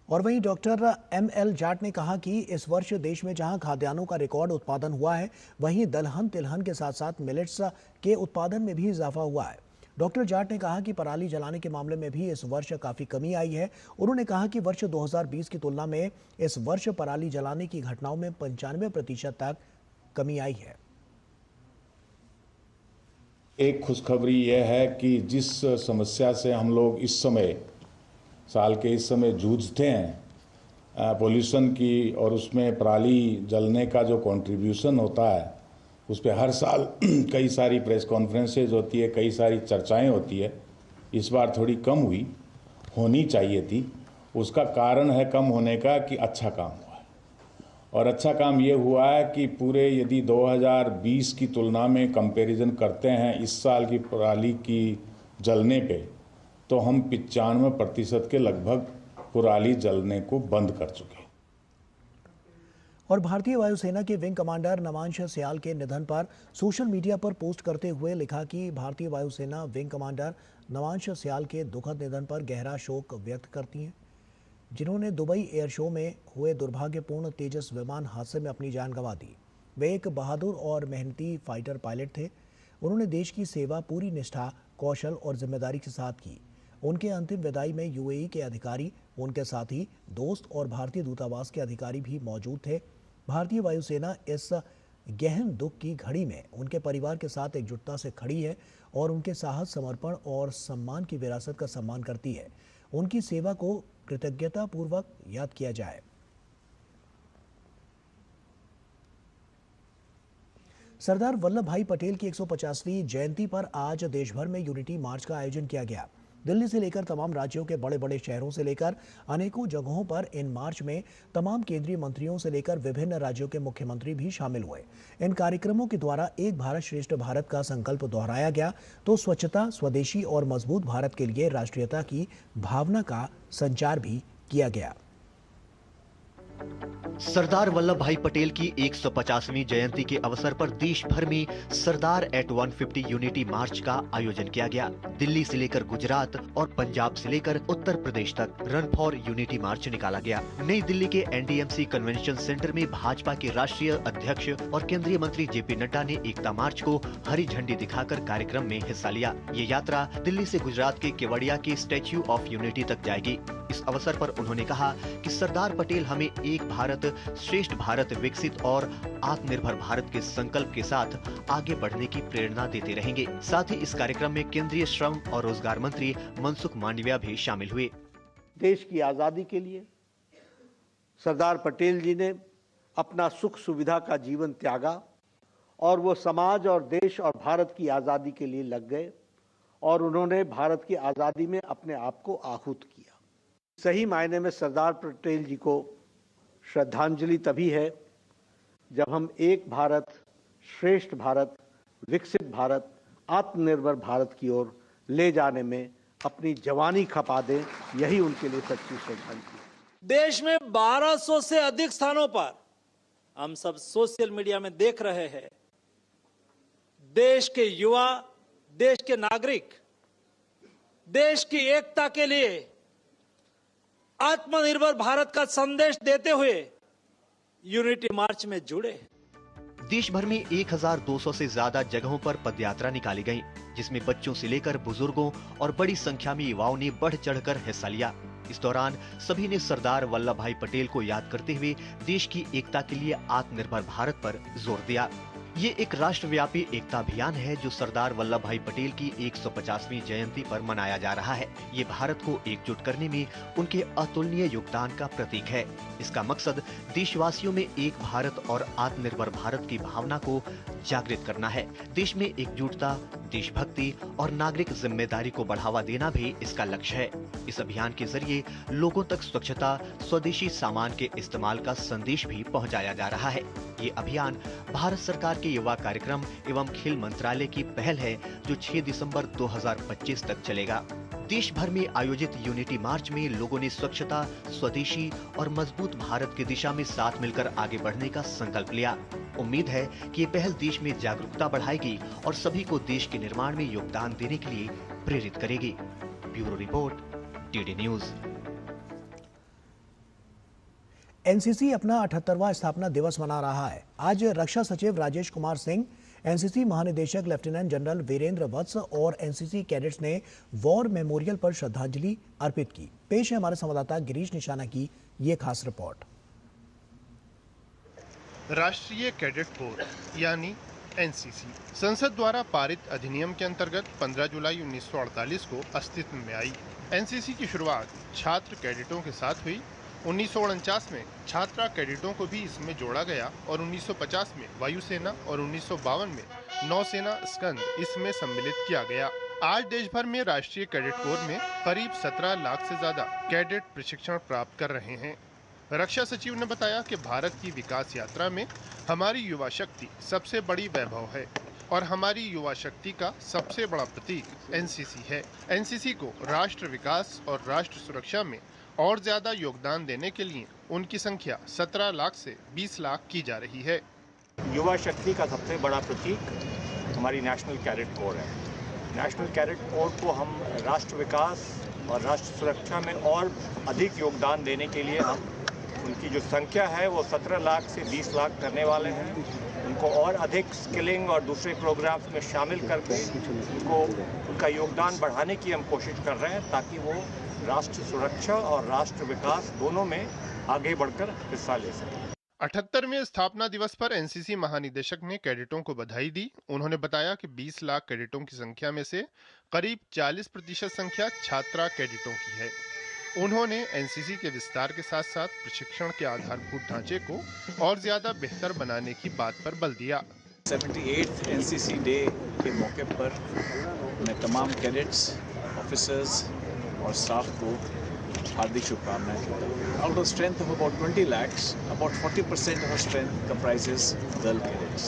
और वहीं डॉक्टर ML जाट ने कहा कि इस वर्ष देश में जहां खाद्यान्नों का रिकॉर्ड उत्पादन हुआ है, वहीं दलहन तिलहन के साथ साथ मिलेट्स के उत्पादन में भी इजाफा हुआ है। डॉक्टर जाट ने कहा कि पराली जलाने के मामले में भी इस वर्ष काफी कमी आई है। उन्होंने कहा कि वर्ष 2020 की तुलना में इस वर्ष पराली जलाने की घटनाओं में 95% तक कमी आई है। एक खुशखबरी यह है कि जिस समस्या से हम लोग इस समय साल के इस समय जूझते हैं, पोल्यूशन की, और उसमें पराली जलने का जो कंट्रीब्यूशन होता है उस पर हर साल कई सारी प्रेस कॉन्फ्रेंसेज होती है, कई सारी चर्चाएं होती है। इस बार थोड़ी कम हुई, होनी चाहिए थी। उसका कारण है कम होने का कि अच्छा काम हुआ है, और अच्छा काम ये हुआ है कि पूरे यदि 2020 की तुलना में कंपैरिजन करते हैं इस साल की पराली की जलने पे, तो हम 95% के लगभग पराली जलने को बंद कर चुके हैं। और भारतीय वायुसेना के विंग कमांडर नवांश सयाल के निधन पर सोशल मीडिया पर पोस्ट करते हुए लिखा कि भारतीय वायुसेना विंग कमांडर नवांश सयाल के दुखद निधन पर गहरा शोक व्यक्त करती है, जिन्होंने दुबई एयर शो में हुए दुर्भाग्यपूर्ण तेजस विमान हादसे में अपनी जान गंवा दी। वे एक बहादुर और मेहनती फाइटर पायलट थे। उन्होंने देश की सेवा पूरी निष्ठा, कौशल और जिम्मेदारी के साथ की। उनके अंतिम विदाई में UAE के अधिकारी, उनके साथी, दोस्त और भारतीय दूतावास के अधिकारी भी मौजूद थे। भारतीय वायुसेना इस गहन दुख की घड़ी में उनके परिवार के साथ एकजुटता से खड़ी है और उनके साहस, समर्पण और सम्मान की विरासत का सम्मान करती है। उनकी सेवा को कृतज्ञतापूर्वक याद किया जाए। सरदार वल्लभ भाई पटेल की 150वीं जयंती पर आज देश भर में यूनिटी मार्च का आयोजन किया गया। दिल्ली से लेकर तमाम राज्यों के बड़े बड़े शहरों से लेकर अनेकों जगहों पर इन मार्च में तमाम केंद्रीय मंत्रियों से लेकर विभिन्न राज्यों के मुख्यमंत्री भी शामिल हुए। इन कार्यक्रमों के द्वारा एक भारत श्रेष्ठ भारत का संकल्प दोहराया गया, तो स्वच्छता, स्वदेशी और मजबूत भारत के लिए राष्ट्रीयता की भावना का संचार भी किया गया। सरदार वल्लभ भाई पटेल की 150वीं जयंती के अवसर पर देश भर में सरदार एट 150 यूनिटी मार्च का आयोजन किया गया। दिल्ली से लेकर गुजरात और पंजाब से लेकर उत्तर प्रदेश तक रन फॉर यूनिटी मार्च निकाला गया। नई दिल्ली के NDMC कन्वेंशन सेंटर में भाजपा के राष्ट्रीय अध्यक्ष और केंद्रीय मंत्री JP नड्डा ने एकता मार्च को हरी झंडी दिखाकर कार्यक्रम में हिस्सा लिया। ये यात्रा दिल्ली से गुजरात के केवड़िया के स्टैच्यू ऑफ यूनिटी तक जाएगी। इस अवसर पर उन्होंने कहा कि सरदार पटेल हमें एक भारत श्रेष्ठ भारत, विकसित और आत्मनिर्भर भारत के संकल्प के साथ आगे बढ़ने की प्रेरणा देते रहेंगे। साथ ही इस कार्यक्रम में केंद्रीय श्रम और रोजगार मंत्री मनसुख मांडविया भी शामिल हुए। देश की आजादी के लिए सरदार पटेल जी ने अपना सुख सुविधा का जीवन त्यागा और वो समाज और देश और भारत की आजादी के लिए लग गए और उन्होंने भारत की आजादी में अपने आप को आहूत किया। सही मायने में सरदार पटेल जी को श्रद्धांजलि तभी है जब हम एक भारत श्रेष्ठ भारत, विकसित भारत, आत्मनिर्भर भारत की ओर ले जाने में अपनी जवानी खपा दें। यही उनके लिए सच्ची श्रद्धांजलि। देश में 1200 से अधिक स्थानों पर हम सब सोशल मीडिया में देख रहे हैं, देश के युवा, देश के नागरिक देश की एकता के लिए आत्मनिर्भर भारत का संदेश देते हुए यूनिटी मार्च में जुड़े। देश भर में 1200 से ज्यादा जगहों पर पदयात्रा निकाली गई, जिसमें बच्चों से लेकर बुजुर्गों और बड़ी संख्या में युवाओं ने बढ़ चढ़कर हिस्सा लिया। इस दौरान सभी ने सरदार वल्लभ भाई पटेल को याद करते हुए देश की एकता के लिए आत्मनिर्भर भारत पर जोर दिया। ये एक राष्ट्रव्यापी एकता अभियान है जो सरदार वल्लभ भाई पटेल की 150वीं जयंती पर मनाया जा रहा है। ये भारत को एकजुट करने में उनके अतुलनीय योगदान का प्रतीक है। इसका मकसद देशवासियों में एक भारत और आत्मनिर्भर भारत की भावना को जागृत करना है। देश में एकजुटता, देशभक्ति और नागरिक जिम्मेदारी को बढ़ावा देना भी इसका लक्ष्य है। इस अभियान के जरिए लोगों तक स्वच्छता, स्वदेशी सामान के इस्तेमाल का संदेश भी पहुंचाया जा रहा है। ये अभियान भारत सरकार के युवा कार्यक्रम एवं खेल मंत्रालय की पहल है जो 6 दिसंबर 2025 तक चलेगा। देश भर में आयोजित यूनिटी मार्च में लोगों ने स्वच्छता, स्वदेशी और मजबूत भारत की दिशा में साथ मिलकर आगे बढ़ने का संकल्प लिया। उम्मीद है कि ये पहल देश में जागरूकता बढ़ाएगी और सभी को देश के निर्माण में योगदान देने के लिए प्रेरित करेगी। Bureau report, DD news. NCC अपना 78वां स्थापना दिवस मना रहा है। आज रक्षा सचिव राजेश कुमार सिंह, एनसीसी महानिदेशक लेफ्टिनेंट जनरल वीरेंद्र वत्स और एनसीसी कैडेट्स ने वॉर मेमोरियल पर श्रद्धांजलि अर्पित की। पेश है हमारे संवाददाता गिरीश निशाना की ये खास रिपोर्ट। राष्ट्रीय कैडेट कोर यानी एनसीसी संसद द्वारा पारित अधिनियम के अंतर्गत 15 जुलाई 1948 को अस्तित्व में आई। एनसीसी की शुरुआत छात्र कैडेटों के साथ हुई। 1949 में छात्रा कैडेटों को भी इसमें जोड़ा गया और 1950 में वायुसेना और 1952 में नौसेना स्कंद इसमें सम्मिलित किया गया। आज देश भर में राष्ट्रीय कैडेट कोर में करीब 17 लाख से ज्यादा कैडेट प्रशिक्षण प्राप्त कर रहे हैं। रक्षा सचिव ने बताया कि भारत की विकास यात्रा में हमारी युवा शक्ति सबसे बड़ी वैभव है और हमारी युवा शक्ति का सबसे बड़ा प्रतीक एनसीसी है। एनसीसी को राष्ट्र विकास और राष्ट्र सुरक्षा में और ज्यादा योगदान देने के लिए उनकी संख्या 17 लाख से 20 लाख की जा रही है। युवा शक्ति का सबसे बड़ा प्रतीक हमारी नेशनल कैडेट कोर है। नेशनल कैडेट कोर को हम राष्ट्र विकास और राष्ट्र सुरक्षा में और अधिक योगदान देने के लिए हम उनकी जो संख्या है वो 17 लाख से 20 लाख करने वाले हैं। उनको और अधिक स्किलिंग और दूसरे प्रोग्राम्स में शामिल करके उनका योगदान बढ़ाने की हम कोशिश कर रहे हैं ताकि वो राष्ट्र सुरक्षा और राष्ट्र विकास दोनों में आगे बढ़कर हिस्सा ले सकें। 78वें स्थापना दिवस पर एनसीसी महानिदेशक ने कैडेटों को बधाई दी। उन्होंने बताया कि 20 लाख कैडेटों की संख्या में से करीब 40% संख्या छात्रा कैडेटों की है। उन्होंने एनसीसी के विस्तार के साथ साथ प्रशिक्षण के आधारभूत ढांचे को और ज्यादा बेहतर बनाने की बात पर बल दिया। 78th एनसीसी डे के मौके पर मैं तमाम कैडेट्स, ऑफिसर्स और स्टाफ को हार्दिक शुभकामनाएं देता हूँ। Out of strength of about 20 lakhs, about 40% of our strength comprises girl cadets.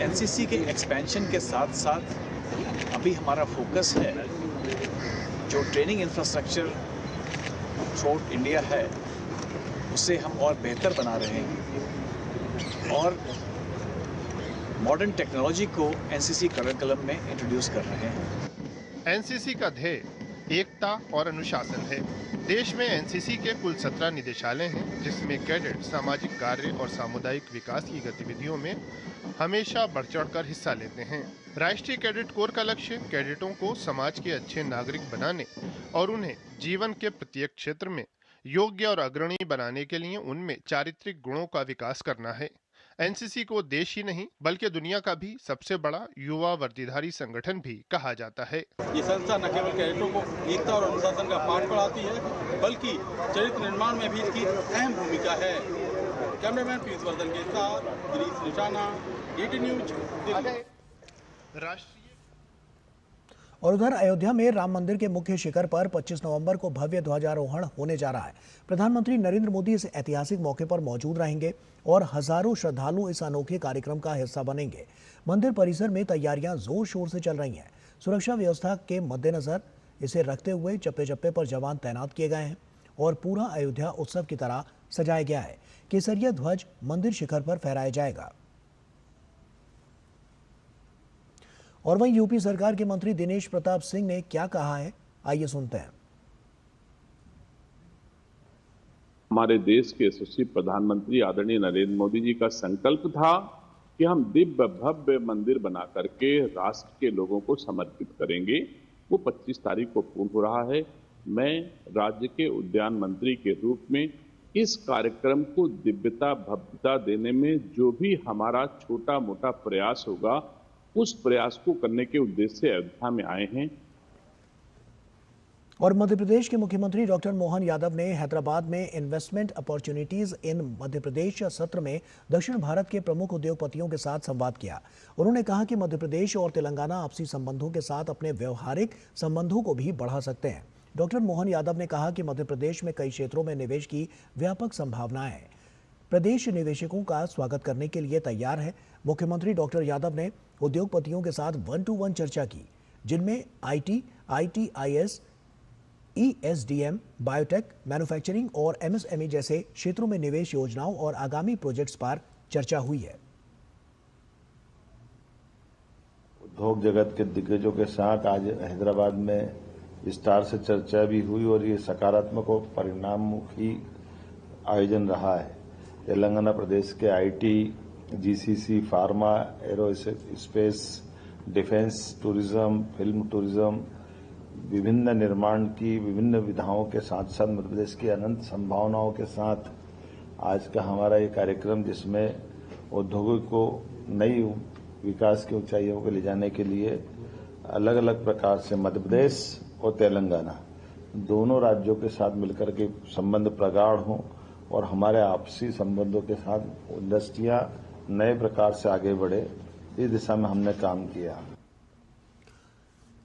NCC के एक्सपेंशन के साथ साथ अभी हमारा फोकस है जो ट्रेनिंग इंफ्रास्ट्रक्चर थ्रूआउट इंडिया है उसे हम और बेहतर बना रहे हैं और मॉडर्न टेक्नोलॉजी को एनसीसी करिकुलम में इंट्रोड्यूस कर रहे हैं। एनसीसी का ध्येय एकता और अनुशासन है। देश में एनसीसी के कुल 17 निदेशालय हैं जिसमें कैडेट सामाजिक कार्य और सामुदायिक विकास की गतिविधियों में हमेशा बढ़ चढ़कर हिस्सा लेते हैं। राष्ट्रीय कैडेट कोर का लक्ष्य कैडेटों को समाज के अच्छे नागरिक बनाने और उन्हें जीवन के प्रत्येक क्षेत्र में योग्य और अग्रणी बनाने के लिए उनमें चारित्रिक गुणों का विकास करना है। एनसीसी को देश ही नहीं बल्कि दुनिया का भी सबसे बड़ा युवा वर्दीधारी संगठन भी कहा जाता है। ये संस्था न केवल कैडेटों को एकता और अनुशासन का पाठ पढ़ाती है बल्कि चरित्र निर्माण में भी इसकी अहम भूमिका है। कैमरामैन पीयूष वर्धन के साथ गिरीश निशाना, डीडी न्यूज, दिल्ली। और उधर अयोध्या में राम मंदिर के मुख्य शिखर पर 25 नवंबर को भव्य ध्वजारोहण होने जा रहा है। प्रधानमंत्री नरेंद्र मोदी इस ऐतिहासिक मौके पर मौजूद रहेंगे और हजारों श्रद्धालु इस अनोखे कार्यक्रम का हिस्सा बनेंगे। मंदिर परिसर में तैयारियां जोर शोर से चल रही हैं। सुरक्षा व्यवस्था के मद्देनजर इसे रखते हुए चप्पे चप्पे पर जवान तैनात किए गए हैं और पूरा अयोध्या उत्सव की तरह सजाया गया है। केसरिया ध्वज मंदिर शिखर पर फहराया जाएगा। और वहीं यूपी सरकार के मंत्री दिनेश प्रताप सिंह ने क्या कहा है, आइए सुनते हैं। हमारे देश के यशस्वी प्रधानमंत्री आदरणीय नरेंद्र मोदी जी का संकल्प था कि हम दिव्य भव्य मंदिर बना करके राष्ट्र के लोगों को समर्पित करेंगे। वो 25 तारीख को पूर्ण हो रहा है। मैं राज्य के उद्यान मंत्री के रूप में इस कार्यक्रम को दिव्यता भव्यता देने में जो भी हमारा छोटा मोटा प्रयास होगा, उस प्रयास को करने के उद्देश्य से अयोध्या में आए हैं। और मध्य प्रदेश के मुख्यमंत्री डॉक्टर मोहन यादव ने हैदराबाद में investment opportunities in Madhya Pradesh सत्र में दक्षिण भारत के प्रमुख उद्योगपतियों के साथ संवाद किया। उन्होंने कहा कि मध्य प्रदेश और तेलंगाना आपसी संबंधों के साथ अपने व्यवहारिक संबंधों को भी बढ़ा सकते हैं। डॉक्टर मोहन यादव ने कहा कि मध्य प्रदेश में कई क्षेत्रों में निवेश की व्यापक संभावनाएं हैं। प्रदेश निवेशकों का स्वागत करने के लिए तैयार है। मुख्यमंत्री डॉक्टर यादव ने उद्योगपतियों के साथ 1-to-1 चर्चा की, जिनमें IT, ITIS, ESDM, biotech, manufacturing और MSME जैसे क्षेत्रों में निवेश योजनाओं और आगामी प्रोजेक्ट्स पर चर्चा हुई है। उद्योग जगत के दिग्गजों के साथ आज हैदराबाद में विस्तार से चर्चा भी हुई और ये सकारात्मक और परिणाममुखी आयोजन रहा है। तेलंगाना प्रदेश के IT, GCC, pharma, aerospace, defence, tourism, film tourism, विभिन्न निर्माण की विभिन्न विधाओं के साथ साथ मध्य प्रदेश की अनंत संभावनाओं के साथ आज का हमारा ये कार्यक्रम, जिसमें उद्योगों को नई विकास की ऊंचाइयों को ले जाने के लिए अलग अलग प्रकार से मध्य प्रदेश और तेलंगाना दोनों राज्यों के साथ मिलकर के संबंध प्रगाढ़ हों और हमारे आपसी संबंधों के साथ इंडस्ट्रियां नए प्रकार से आगे बढ़े, इस दिशा में हमने काम किया।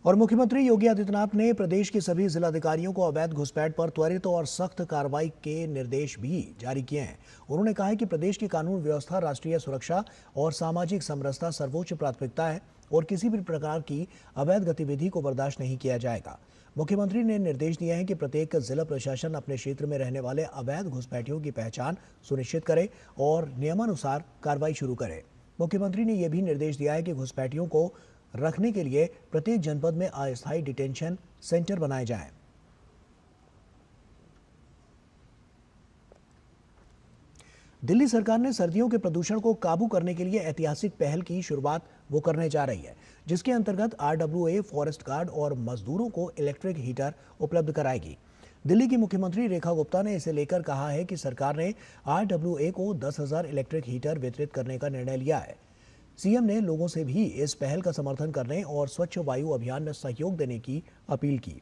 और मुख्यमंत्री योगी आदित्यनाथ ने प्रदेश के सभी जिलाधिकारियों को अवैध घुसपैठ पर त्वरित और सख्त कार्रवाई के निर्देश भी जारी किए हैं। उन्होंने कहा है कि प्रदेश की कानून व्यवस्था, राष्ट्रीय सुरक्षा और सामाजिक समरसता सर्वोच्च प्राथमिकता है और किसी भी प्रकार की अवैध गतिविधि को बर्दाश्त नहीं किया जाएगा। मुख्यमंत्री ने निर्देश दिए हैं कि प्रत्येक जिला प्रशासन अपने क्षेत्र में रहने वाले अवैध घुसपैठियों की पहचान सुनिश्चित करे और नियमानुसार कार्रवाई शुरू करे। मुख्यमंत्री ने यह भी निर्देश दिया है कि घुसपैठियों को रखने के लिए प्रत्येक जनपद में अस्थायी डिटेंशन सेंटर बनाए जाएं। दिल्ली सरकार ने सर्दियों के प्रदूषण को काबू करने के लिए ऐतिहासिक पहल की शुरुआत वो करने जा रही है, जिसके अंतर्गत RWA फॉरेस्ट गार्ड और मजदूरों को इलेक्ट्रिक हीटर उपलब्ध कराएगी। दिल्ली की मुख्यमंत्री रेखा गुप्ता ने इसे लेकर कहा है कि सरकार ने RWA को 10,000 इलेक्ट्रिक हीटर वितरित करने का निर्णय लिया है। सीएम ने लोगों से भी इस पहल का समर्थन करने और स्वच्छ वायु अभियान में सहयोग देने की अपील की।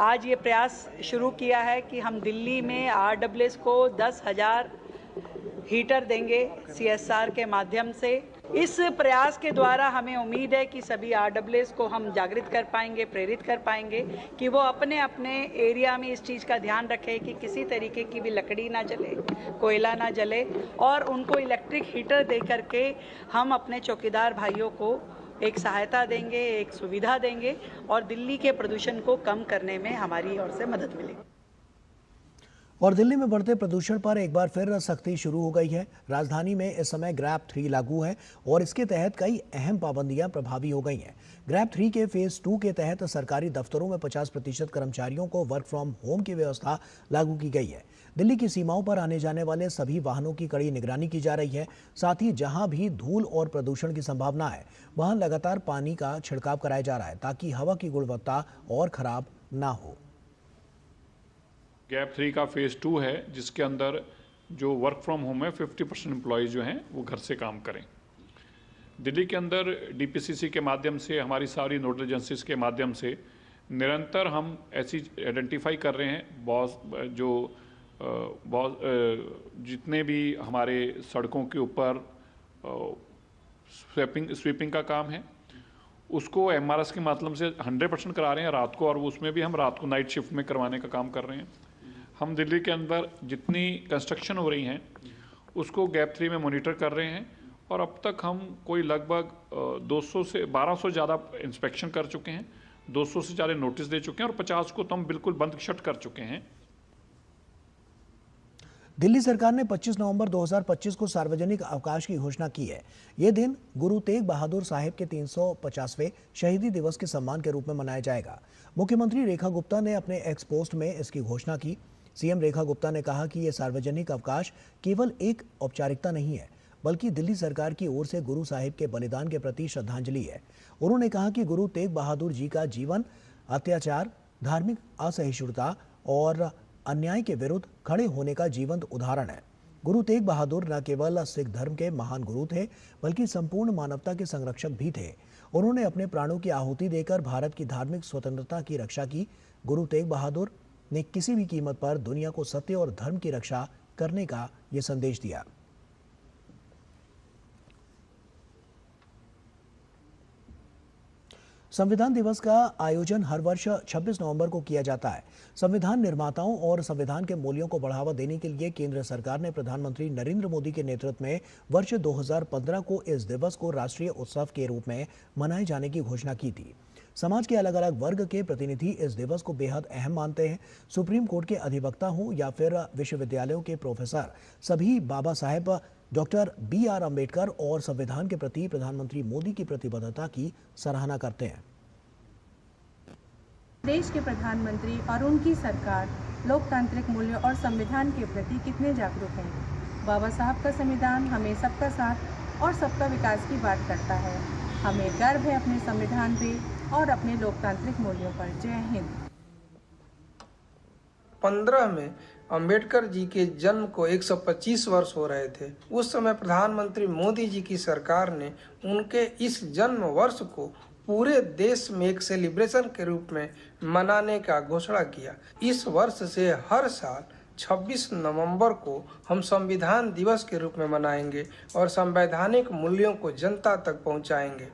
आज ये प्रयास शुरू किया है कि हम दिल्ली में RWA को 10,000 हीटर देंगे CSR के माध्यम से। इस प्रयास के द्वारा हमें उम्मीद है कि सभी RWA को हम जागृत कर पाएंगे, प्रेरित कर पाएंगे कि वो अपने अपने एरिया में इस चीज़ का ध्यान रखें कि किसी तरीके की भी लकड़ी ना जले, कोयला ना जले, और उनको इलेक्ट्रिक हीटर दे करके हम अपने चौकीदार भाइयों को एक सहायता देंगे, एक सुविधा देंगे और दिल्ली के प्रदूषण को कम करने में हमारी ओर से मदद मिलेगी। और दिल्ली में बढ़ते प्रदूषण पर एक बार फिर सख्ती शुरू हो गई है। राजधानी में इस समय ग्रैप 3 लागू है और इसके तहत कई अहम पाबंदियां प्रभावी हो गई हैं। ग्रैप 3 के फेज 2 के तहत सरकारी दफ्तरों में 50% कर्मचारियों को वर्क फ्रॉम होम की व्यवस्था लागू की गई है। दिल्ली की सीमाओं पर आने जाने वाले सभी वाहनों की कड़ी निगरानी की जा रही है। साथ ही जहां भी धूल और प्रदूषण की संभावना है, वहां लगातार पानी का छिड़काव कराया जा रहा है ताकि हवा की गुणवत्ता और खराब ना हो। गैप 3 का फेज 2 है, जिसके अंदर जो वर्क फ्रॉम होम है 50% एम्प्लॉयज़ जो हैं वो घर से काम करें। दिल्ली के अंदर DPCC के माध्यम से, हमारी सारी नोडल एजेंसीज के माध्यम से निरंतर हम ऐसी आइडेंटिफाई कर रहे हैं जितने भी हमारे सड़कों के ऊपर स्वीपिंग का काम है उसको MRS के माध्यम से 100% करा रहे हैं रात को, और उसमें भी हम रात को नाइट शिफ्ट में करवाने का काम कर रहे हैं। हम दिल्ली के अंदर जितनी कंस्ट्रक्शन हो रही हैं उसको गैप 3 में मॉनिटर कर रहे हैं और अब तक हम कोई लगभग 200 से 1200 ज़्यादा इंस्पेक्शन कर चुके हैं, 200 से ज़्यादा नोटिस दे चुके हैं और 50 को तो हम बिल्कुल बंद शट कर चुके हैं। दिल्ली सरकार ने 25 नवंबर 2025 को सार्वजनिक अवकाश की घोषणा की है। ये दिन गुरु तेग बहादुर साहिब के 350वें शहीदी दिवस के सम्मान के रूप में मनाया जाएगा। मुख्यमंत्री रेखा गुप्ता ने अपने एक्स पोस्ट में इसकी घोषणा की। सीएम रेखा गुप्ता ने कहा कि यह सार्वजनिक अवकाश केवल एक औपचारिकता नहीं है, बल्कि दिल्ली सरकार की ओर से गुरु साहिब के बलिदान के प्रति श्रद्धांजलि है। उन्होंने कहा कि गुरु तेग बहादुर जी का जीवन अत्याचार, धार्मिक असहिष्णुता और अन्याय के विरुद्ध खड़े होने का जीवंत उदाहरण है। गुरु तेग बहादुर न केवल सिख धर्म के महान गुरु थे, बल्कि संपूर्ण मानवता के संरक्षक भी थे। उन्होंने अपने प्राणों की आहुति देकर भारत की धार्मिक स्वतंत्रता की रक्षा की। गुरु तेग बहादुर ने किसी भी कीमत पर दुनिया को सत्य और धर्म की रक्षा करने का ये संदेश दिया। संविधान दिवस का आयोजन हर वर्ष 26 नवंबर को किया जाता है। संविधान निर्माताओं और संविधान के मूल्यों को बढ़ावा देने के लिए केंद्र सरकार ने प्रधानमंत्री नरेंद्र मोदी के नेतृत्व में वर्ष 2015 को इस दिवस को राष्ट्रीय उत्सव के रूप में मनाए जाने की घोषणा की थी। समाज के अलग अलग वर्ग के प्रतिनिधि इस दिवस को बेहद अहम मानते हैं। सुप्रीम कोर्ट के अधिवक्ता हों या फिर विश्वविद्यालयों के प्रोफेसर, सभी बाबा साहेब डॉक्टर BR अम्बेडकर और संविधान के प्रति प्रधानमंत्री मोदी की प्रतिबद्धता की सराहना करते हैं। देश के प्रधानमंत्री और उनकी सरकार लोकतांत्रिक मूल्यों और संविधान के प्रति कितने जागरूक हैं। बाबा साहब का संविधान हमें सबका साथ और सबका विकास की बात करता है। हमें गर्व है अपने संविधान पे और अपने लोकतांत्रिक मूल्यों पर। जय हिंद। 15 में अंबेडकर जी के जन्म को 125 वर्ष हो रहे थे। उस समय प्रधानमंत्री मोदी जी की सरकार ने उनके इस जन्म वर्ष को पूरे देश में एक सेलिब्रेशन के रूप में मनाने का घोषणा किया। इस वर्ष से हर साल 26 नवंबर को हम संविधान दिवस के रूप में मनाएंगे और संवैधानिक मूल्यों को जनता तक पहुंचाएंगे।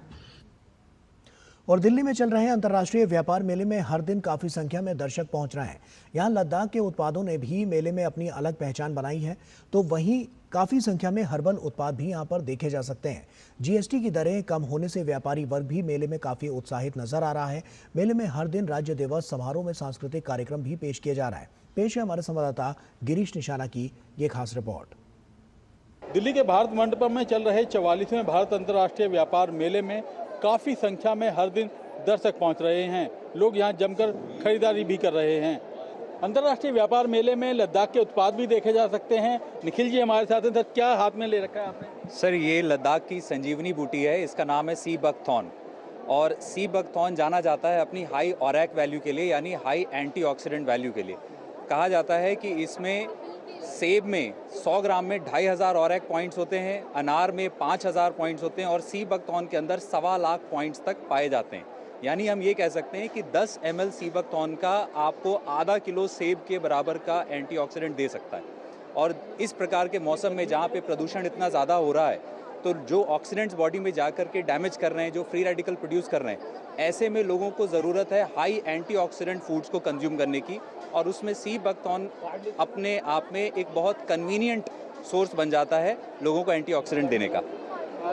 और दिल्ली में चल रहे अंतर्राष्ट्रीय व्यापार मेले में हर दिन काफी संख्या में दर्शक पहुंच रहे हैं। यहां लद्दाख के उत्पादों ने भी मेले में अपनी अलग पहचान बनाई है, तो वहीं काफी संख्या में हर्बल उत्पाद भी यहां पर देखे जा सकते हैं। जीएसटी की दरें कम होने से व्यापारी वर्ग भी मेले में काफी उत्साहित नजर आ रहा है। मेले में हर दिन राज्य दिवस समारोह में सांस्कृतिक कार्यक्रम भी पेश किया जा रहा है। पेश है हमारे संवाददाता गिरीश निशाना की ये खास रिपोर्ट। दिल्ली के भारत मंडपम में चल रहे 44वें भारत अंतर्राष्ट्रीय व्यापार मेले में काफ़ी संख्या में हर दिन दर्शक पहुंच रहे हैं। लोग यहां जमकर खरीदारी भी कर रहे हैं। अंतर्राष्ट्रीय व्यापार मेले में लद्दाख के उत्पाद भी देखे जा सकते हैं। निखिल जी हमारे साथ हैं। सर, क्या हाथ में ले रखा है आपने? सर, ये लद्दाख की संजीवनी बूटी है। इसका नाम है सी बकथॉर्न और सी बकथॉर्न जाना जाता है अपनी हाई ऑरैक वैल्यू के लिए, यानी हाई एंटीऑक्सीडेंट वैल्यू के लिए। कहा जाता है कि इसमें सेब में 100 ग्राम में 2500 ऑरैक पॉइंट्स होते हैं, अनार में 5000 पॉइंट्स होते हैं और सी बकथॉर्न के अंदर 1.25 लाख पॉइंट्स तक पाए जाते हैं। यानी हम ये कह सकते हैं कि 10 ml सी बकथॉर्न का आपको आधा किलो सेब के बराबर का एंटीऑक्सीडेंट दे सकता है। और इस प्रकार के मौसम में जहाँ पे प्रदूषण इतना ज़्यादा हो रहा है, तो जो ऑक्सीडेंट्स बॉडी में जा कर के डैमेज कर रहे हैं, जो फ्री रेडिकल प्रोड्यूस कर रहे हैं, ऐसे में लोगों को ज़रूरत है हाई एंटीऑक्सीडेंट फूड्स को कंज्यूम करने की। और उसमें सी बकथॉर्न अपने आप में एक बहुत कन्वीनियंट सोर्स बन जाता है लोगों को एंटीऑक्सीडेंट देने का।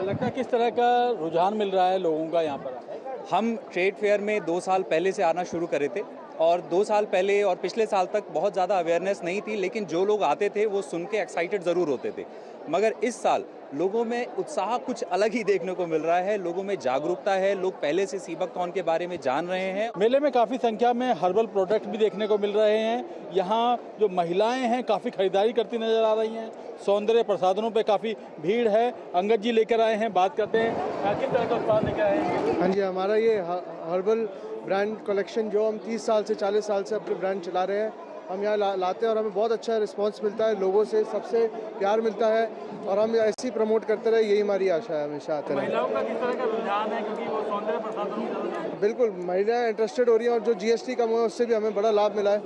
लगता है किस तरह का रुझान मिल रहा है लोगों का यहाँ पर? हम ट्रेड फेयर में 2 साल पहले से आना शुरू करे थे और 2 साल पहले और पिछले साल तक बहुत ज़्यादा अवेयरनेस नहीं थी, लेकिन जो लोग आते थे वो सुन के एक्साइटेड ज़रूर होते थे। मगर इस साल लोगों में उत्साह कुछ अलग ही देखने को मिल रहा है। लोगों में जागरूकता है, लोग पहले से सी बकथॉर्न के बारे में जान रहे हैं। मेले में काफ़ी संख्या में हर्बल प्रोडक्ट भी देखने को मिल रहे हैं। यहाँ जो महिलाएं हैं काफ़ी खरीदारी करती नजर आ रही हैं। सौंदर्य प्रसाधनों पे काफ़ी भीड़ है। अंगद जी लेकर आए हैं, बात करते हैं। किस तरह का उत्पाद लेकर आए हैं? हाँ जी, हमारा ये हर्बल ब्रांड कलेक्शन जो हम 30 साल से 40 साल से अपने ब्रांड चला रहे हैं, हम यहाँ लाते हैं और हमें बहुत अच्छा रिस्पांस मिलता है। लोगों से सबसे प्यार मिलता है और हम ऐसे ही प्रमोट करते रहे, यही हमारी आशा है हमेशा आते रहे। महिलाओं का किस तरह का रुझान है, क्योंकि वो सौंदर्य प्रसाधनों? बिल्कुल, महिलाएं इंटरेस्टेड हो रही हैं और जो जीएसटी कम हुआ है उससे भी हमें बड़ा लाभ मिला है।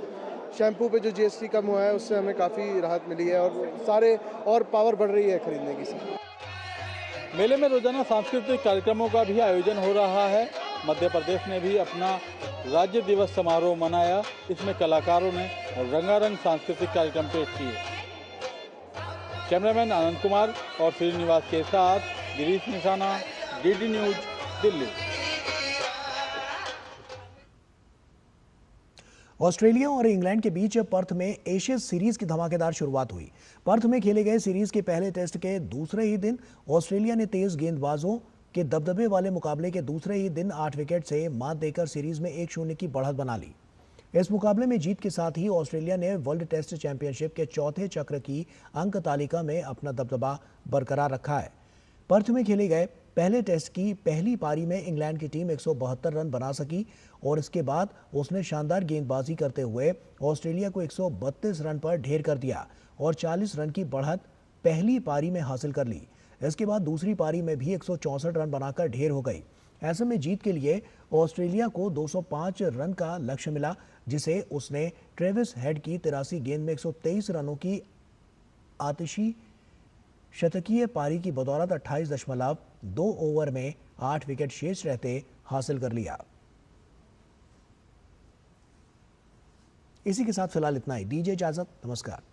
शैम्पू पे जो जीएसटी कम हुआ है उससे हमें काफ़ी राहत मिली है और सारे और पावर बढ़ रही है खरीदने की। मेले में रोजाना सांस्कृतिक कार्यक्रमों का भी आयोजन हो रहा है। मध्य प्रदेश ने भी अपना राज्य दिवस समारोह मनाया। इसमें कलाकारों ने रंगारंग सांस्कृतिक कार्यक्रम पेश किए। कैमरामैन आनंद कुमार और श्रीनिवास के साथ गिरीश निशाना, DD न्यूज, दिल्ली। ऑस्ट्रेलिया और इंग्लैंड के बीच पर्थ में एशेज सीरीज की धमाकेदार शुरुआत हुई। पर्थ में खेले गए सीरीज के पहले टेस्ट के दूसरे ही दिन ऑस्ट्रेलिया ने तेज गेंदबाजों के दबदबे वाले मुकाबले के दूसरे ही दिन 8 विकेट से मात देकर सीरीज में 1-0 की बढ़त बना ली। इस मुकाबले में जीत के साथ ही ऑस्ट्रेलिया ने वर्ल्ड टेस्ट चैंपियनशिप के चौथे चक्र की अंक तालिका में अपना दबदबा बरकरार रखा है। पर्थ में खेले गए पहले टेस्ट की पहली पारी में इंग्लैंड की टीम 172 रन बना सकी और इसके बाद उसने शानदार गेंदबाजी करते हुए ऑस्ट्रेलिया को 132 रन पर ढेर कर दिया और 40 रन की बढ़त पहली पारी में हासिल कर ली। इसके बाद दूसरी पारी में भी 164 रन बनाकर ढेर हो गई। ऐसे में जीत के लिए ऑस्ट्रेलिया को 205 रन का लक्ष्य मिला, जिसे उसने ट्रेविस हेड की 83 गेंद में 123 रनों की आतिशी शतकीय पारी की बदौलत 28.2 ओवर में 8 विकेट शेष रहते हासिल कर लिया। इसी के साथ फिलहाल इतना ही। दीजिए इजाजत, नमस्कार।